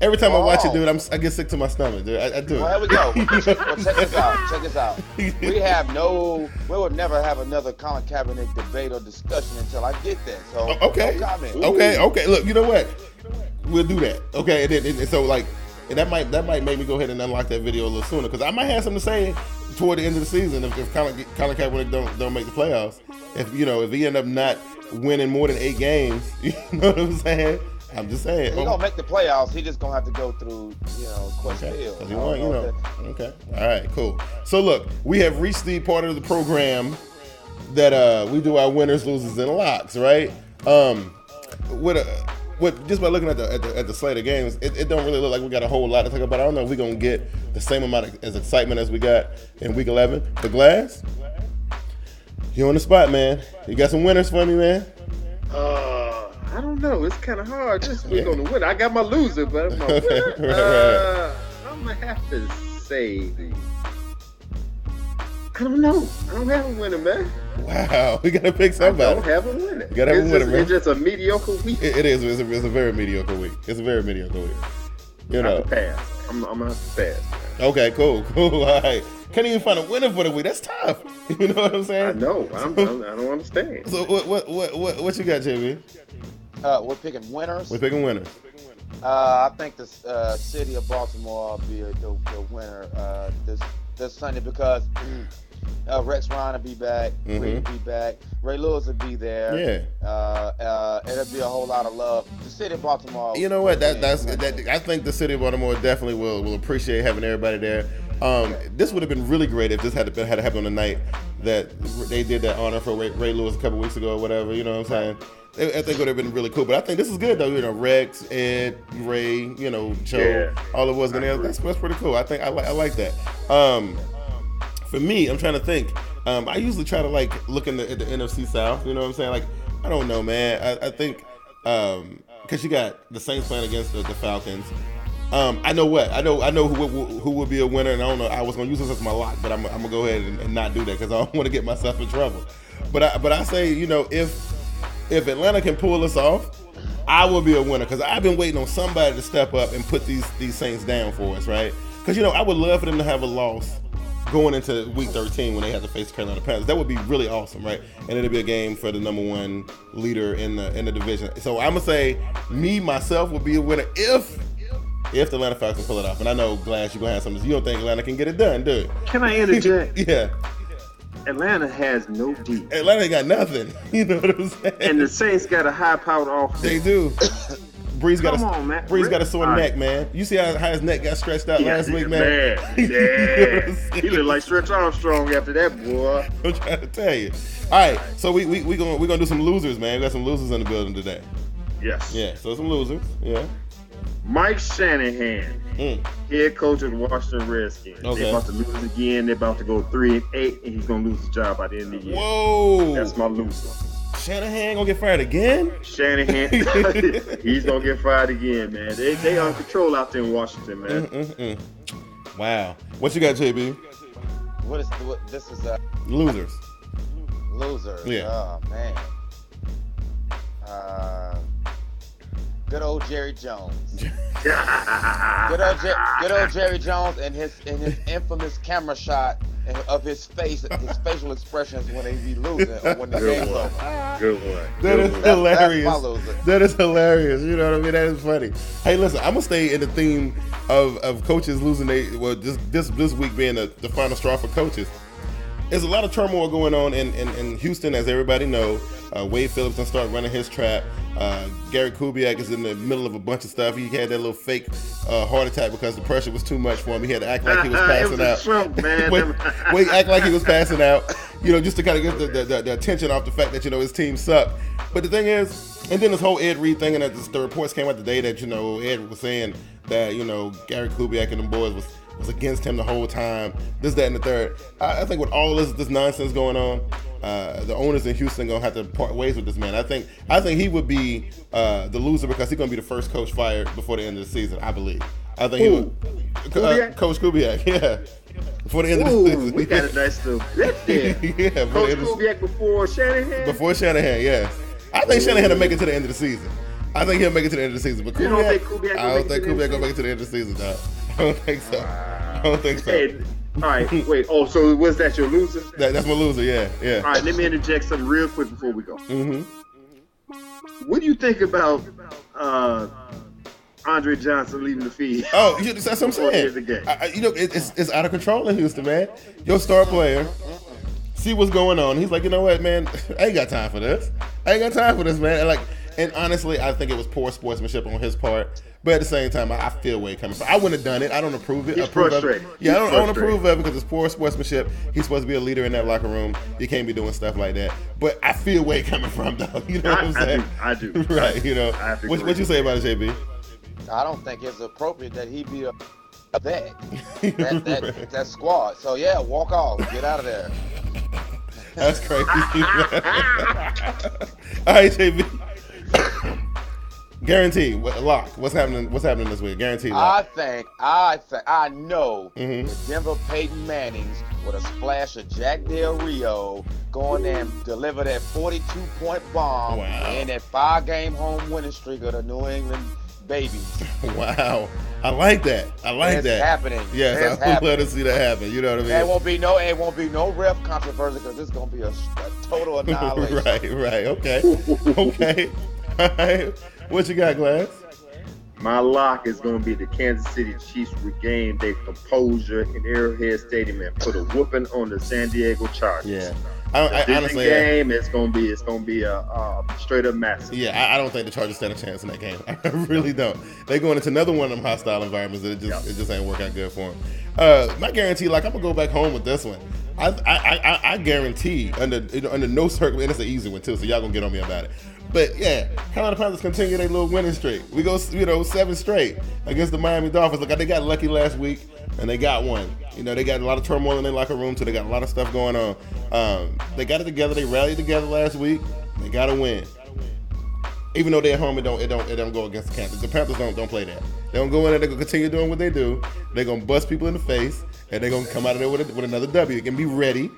Every time I watch it, dude, I get sick to my stomach, dude. I do. Well, here we go. Check this out. We will never have another Colin Kaepernick debate or discussion until I get there. So okay. No comment. Okay. Look, you know what? We'll do that. Okay, and that might make me go ahead and unlock that video a little sooner, because I might have something to say toward the end of the season if Colin Kaepernick don't make the playoffs. If he end up not winning more than 8 games, you know what I'm saying? I'm just saying. He's gonna make the playoffs. He just gonna have to go through, question field. Okay. All right. Cool. So look, we have reached the part of the program that we do our winners, losers, and locks. Right. Just by looking at the slate of games, it don't really look like we got a whole lot to talk about. I don't know if we're gonna get the same amount of excitement as we got in week 11. But Glass, you on the spot, man. You got some winners for me, man? I don't know. It's kind of hard this week on the winner. I got my loser, but my winner. Right. I'm gonna have to say I don't know. I don't have a winner, man. Wow, we gotta pick somebody. I don't have a winner. You gotta have a winner, man. It's just a mediocre week. It is. It's a very mediocre week. It's a very mediocre week. I have to pass. I'm gonna have to pass. Okay, cool. All right. Can't even find a winner for the week. That's tough. You know what I'm saying? I know. I don't understand. So what you got, JB? We're picking winners. We're picking winners. I think the city of Baltimore will be the winner this Sunday, because Rex Ryan will be back. Reed will be back. Ray Lewis will be there. Yeah. It'll be a whole lot of love. The city of Baltimore. You know what? I think the city of Baltimore definitely will appreciate having everybody there. This would have been really great if this had happened on the night that they did that honor for Ray Lewis a couple weeks ago or whatever. You know what I'm saying? I think it would have been really cool. But I think this is good, though. Rex, Ed, Ray, Joe, all of us. That's pretty cool. I think I like that. For me, I'm trying to think. I usually try to like look at the NFC South. You know what I'm saying? Like, I don't know, man. I think because you got the Saints playing against the Falcons. I know what I know who would be a winner, and I don't know. I was gonna use this as my lock, but I'm gonna go ahead and not do that because I don't want to get myself in trouble. But I say, you know, if Atlanta can pull this off, I will be a winner because I've been waiting on somebody to step up and put these Saints down for us, right? Because, you know, I would love for them to have a loss going into week 13 when they have to face the Carolina Panthers. That would be really awesome, right? And it'll be a game for the number one leader in the division. So I'm gonna say myself will be a winner if the Atlanta Falcons pull it off. And I know, Glass, you're gonna have something. You don't think Atlanta can get it done, do you? Can I interject? Yeah. Atlanta has no D. Atlanta ain't got nothing. You know what I'm saying? And the Saints got a high-powered offense. They do. Brees got Brees got a sore neck, man. You see how his neck got stretched out last week, man? Yeah. He looked like Stretch Armstrong after that, boy. I'm trying to tell you. All right, so we gonna do some losers, man. We got some losers in the building today. Yes. Yeah, so some losers. Yeah. Mike Shanahan, head coach of the Washington Redskins. Okay. They're about to lose again. They're about to go 3-8, and he's gonna lose his job by the end of the year. Whoa. That's my loser. Shanahan gonna get fired again? Shanahan, he's gonna get fired again, man. They on control out there in Washington, man. Wow. What you got, JB? This is Losers. losers. Yeah. Oh man. Good old Jerry Jones. good old Jerry Jones and his infamous camera shot of his face, his facial expressions when they be losing or when the game's over. Good one. That is hilarious. That's my loser. That is hilarious. You know what I mean? That is funny. Hey, listen, I'm gonna stay in the theme of coaches losing. This week being the final straw for coaches. There's a lot of turmoil going on in Houston, as everybody knows. Wade Phillips done start running his trap. Gary Kubiak is in the middle of a bunch of stuff. He had that little fake heart attack because the pressure was too much for him. He had to act like he was passing out. Trump, man. Wade act like he was passing out, you know, just to kind of get the attention off the fact that, you know, his team sucked. But the thing is, and then this whole Ed Reed thing, and the reports came out today that, you know, Ed was saying that, you know, Gary Kubiak and the boys was against him the whole time, this, that, and the third. I think with all this nonsense going on, the owners in Houston gonna have to part ways with this man. I think he would be the loser because he's gonna be the first coach fired before the end of the season. I believe. I think he would. Coach Kubiak, yeah. Before the end of the season. We got a nice little flip there. Yeah, Coach Kubiak before Shanahan. Before Shanahan, yes. I think Shanahan will make it to the end of the season. I think he'll make it to the end of the season. But you don't think Kubiak? Kubiak? I don't think Kubiak gonna make it to the end of the season, dog. I don't think so. I don't think so. Hey, all right, wait. Oh, so was that your loser? That's my loser. Yeah. All right, let me interject something real quick before we go. Mm-hmm. What do you think about Andre Johnson leaving the field? Oh, that's what I'm saying. You know, it's out of control in Houston, man. Your star player, see what's going on. He's like, you know what, man? I ain't got time for this. Man. And honestly, I think it was poor sportsmanship on his part. But at the same time, I feel where he's coming from. I wouldn't have done it. I don't approve it. He's frustrated. Yeah, I don't approve of it because it's poor sportsmanship. He's supposed to be a leader in that locker room. You can't be doing stuff like that. But I feel where he's coming from, though. You know what I'm saying? I do. Right, you know. What you say about it, JB? I don't think it's appropriate that he be a vet. That squad. So yeah, walk off. Get out of there. That's crazy. All right, JB. Guarantee, lock. What's happening this week? Guarantee lock. I know Mm-hmm. the Denver Peyton Mannings with a splash of Jack Del Rio going there and deliver that 42-point bomb and that 5-game home winning streak of the New England babies. Wow. I like that. It's happening. Yes, I would love to see that happen. You know what I mean? It won't be no ref controversy because it's gonna be a total annihilation. Right. Okay. All right. What you got, Glass? My lock is going to be the Kansas City Chiefs regain their composure in Arrowhead Stadium and put a whooping on the San Diego Chargers. Yeah. I honestly, game, it's gonna be a straight up massive. Yeah, I don't think the Chargers stand a chance in that game. I really don't. They're going into another one of them hostile environments that it just ain't work out good for them. My guarantee, like, I'm gonna go back home with this one. I guarantee under no circumstance, and it's an easy one too, so y'all gonna get on me about it. But yeah, Carolina Panthers continue their little winning streak. We go, 7 straight against the Miami Dolphins. Look, they got lucky last week. and they got one. You know, they got a lot of turmoil in their locker room, so they got a lot of stuff going on. They got it together. They rallied together last week. They got to win. Even though they're at home, it don't go against the Panthers. The Panthers don't play that. They don't go in there. They're gonna continue doing what they do. They're gonna bust people in the face, and they're gonna come out of there with another W. They can be ready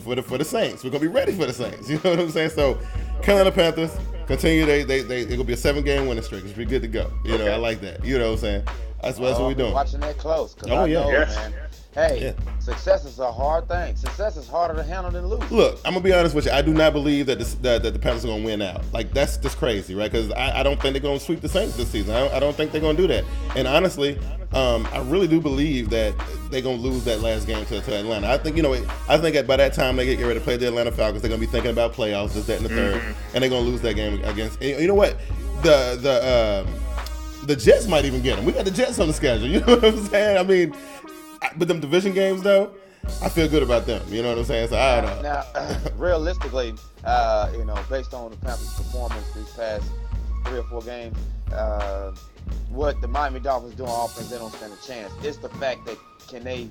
for the Saints. We're gonna be ready for the Saints. You know what I'm saying? So, Carolina Panthers continue. They're gonna be a 7-game winning streak. It's be good to go. You know, I like that. You know what I'm saying? That's what we're doing. Watching that close. I know, man. Hey, success is a hard thing. Success is harder to handle than losing. Look, I'm gonna be honest with you. I do not believe that the Panthers are gonna win out. Like, that's just crazy, right? Because I don't think they're gonna sweep the Saints this season. I don't think they're gonna do that. And honestly, I really do believe that they're gonna lose that last game to Atlanta. I think by that time they get ready to play the Atlanta Falcons, they're gonna be thinking about playoffs, this, that, and the third, and they're gonna lose that game against. And you know what? The Jets might even get them. We got the Jets on the schedule. You know what I'm saying? I mean. But them division games, though, I feel good about them. You know what I'm saying? So I don't know. Now, realistically, based on the Panthers' performance these past 3 or 4 games, what the Miami Dolphins do on offense, they don't stand a chance. It's the fact that can they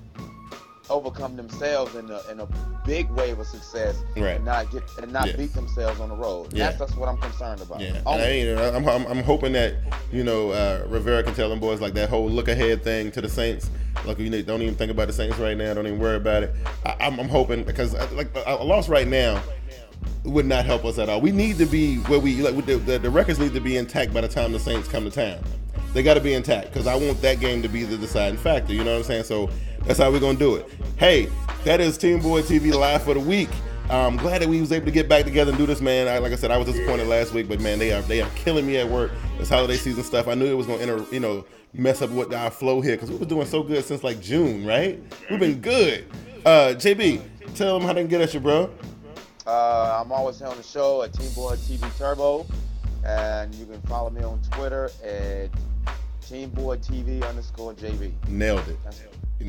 overcome themselves in a big wave of success, right, and not beat themselves on the road. Yeah. That's what I'm concerned about. Yeah, I'm hoping that Rivera can tell them boys like that whole look ahead thing to the Saints. Like, don't even think about the Saints right now. Don't even worry about it. I'm hoping, because a loss right now would not help us at all. We need to be where the records need to be intact by the time the Saints come to town. They got to be intact, because I want that game to be the deciding factor. You know what I'm saying? So that's how we're going to do it. Hey, that is TeamBoydTV Live for the week. I'm glad that we was able to get back together and do this, man. Like I said, I was disappointed last week, but man, they are killing me at work. This holiday season stuff. I knew it was going to mess up with our flow here, because we were doing so good since like June, right? We've been good. JB, tell them how they can get at you, bro. I'm always here on the show at TeamBoydTV Turbo, and you can follow me on Twitter at TeamBoydTV_JB. Nailed it. Is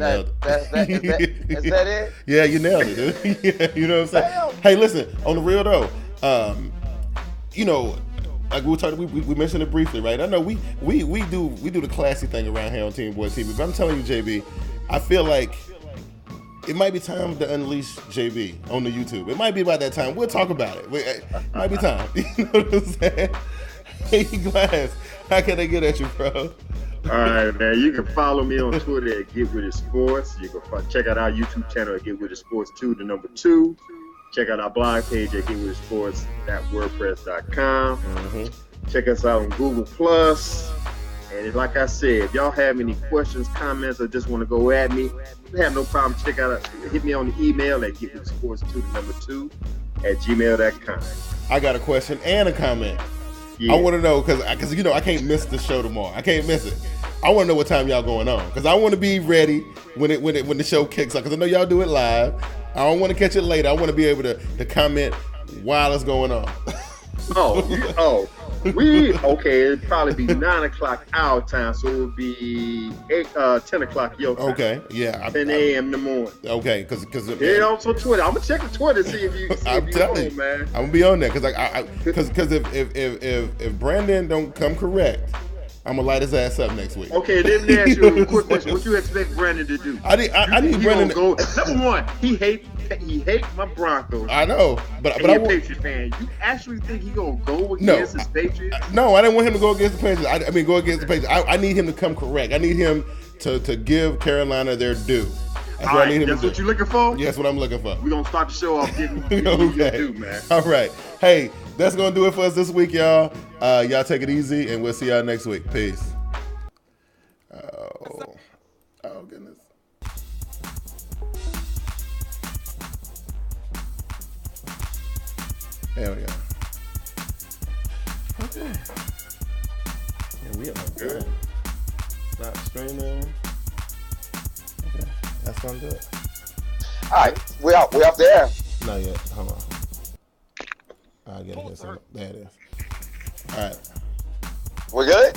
that it? Yeah, you nailed it, dude. Yeah, you know what I'm saying? Damn. Hey, listen, on the real though, like we mentioned it briefly, right? I know we do the classy thing around here on TeamBoydTV, but I'm telling you, JB, I feel like it might be time to unleash JB on the YouTube. It might be about that time. We'll talk about it. It might be time. You know what I'm saying? Hey, Glass, how can they get at you, bro? All right, man. You can follow me on Twitter at Get With It Sports. You can check out our YouTube channel at Get With It Sports 2, the number 2. Check out our blog page at getwithitsports.wordpress.com. Mm-hmm. Check us out on Google Plus. And like I said, if y'all have any questions, comments, or just want to go at me, have no problem. Hit me on the email at getwithitsports2, the number 2 at gmail.com. I got a question and a comment. Yeah. I want to know, because I can't miss the show tomorrow. I can't miss it. I want to know what time y'all going on, because I want to be ready when the show kicks off, because I know y'all do it live. I don't want to catch it later. I want to be able to comment while it's going on. It'd probably be 9 o'clock our time, so it would be 10 o'clock your time. Okay, yeah. 10 a.m. in the morning. Okay, because yeah, also Twitter. I'm gonna check the Twitter to see if you. I'm telling you, man. I'm gonna be on there because if Brandon don't come correct, I'm gonna light his ass up next week. Okay, let me ask you a quick question. What you expect Brandon to do? I need Brandon to go. Number one, he hate my Broncos. I know, but I want. Patriots fan. You actually think he gonna go against his Patriots? No, I didn't want him to go against the Patriots. Go against the Patriots. I need him to come correct. I need him to give Carolina their due. That's what I need him to do. That's what you looking for? Yes, what I'm looking for. We're gonna start the show off getting your due, man. All right. Hey, that's gonna do it for us this week, y'all. Y'all take it easy, and we'll see y'all next week. Peace. Oh goodness. There we go. Okay. Yeah, we are good. Stop streaming. Okay, that's gonna do it. All right, we out there. Not yet. Hold on. I'll get it here. There it is. All right. We're good?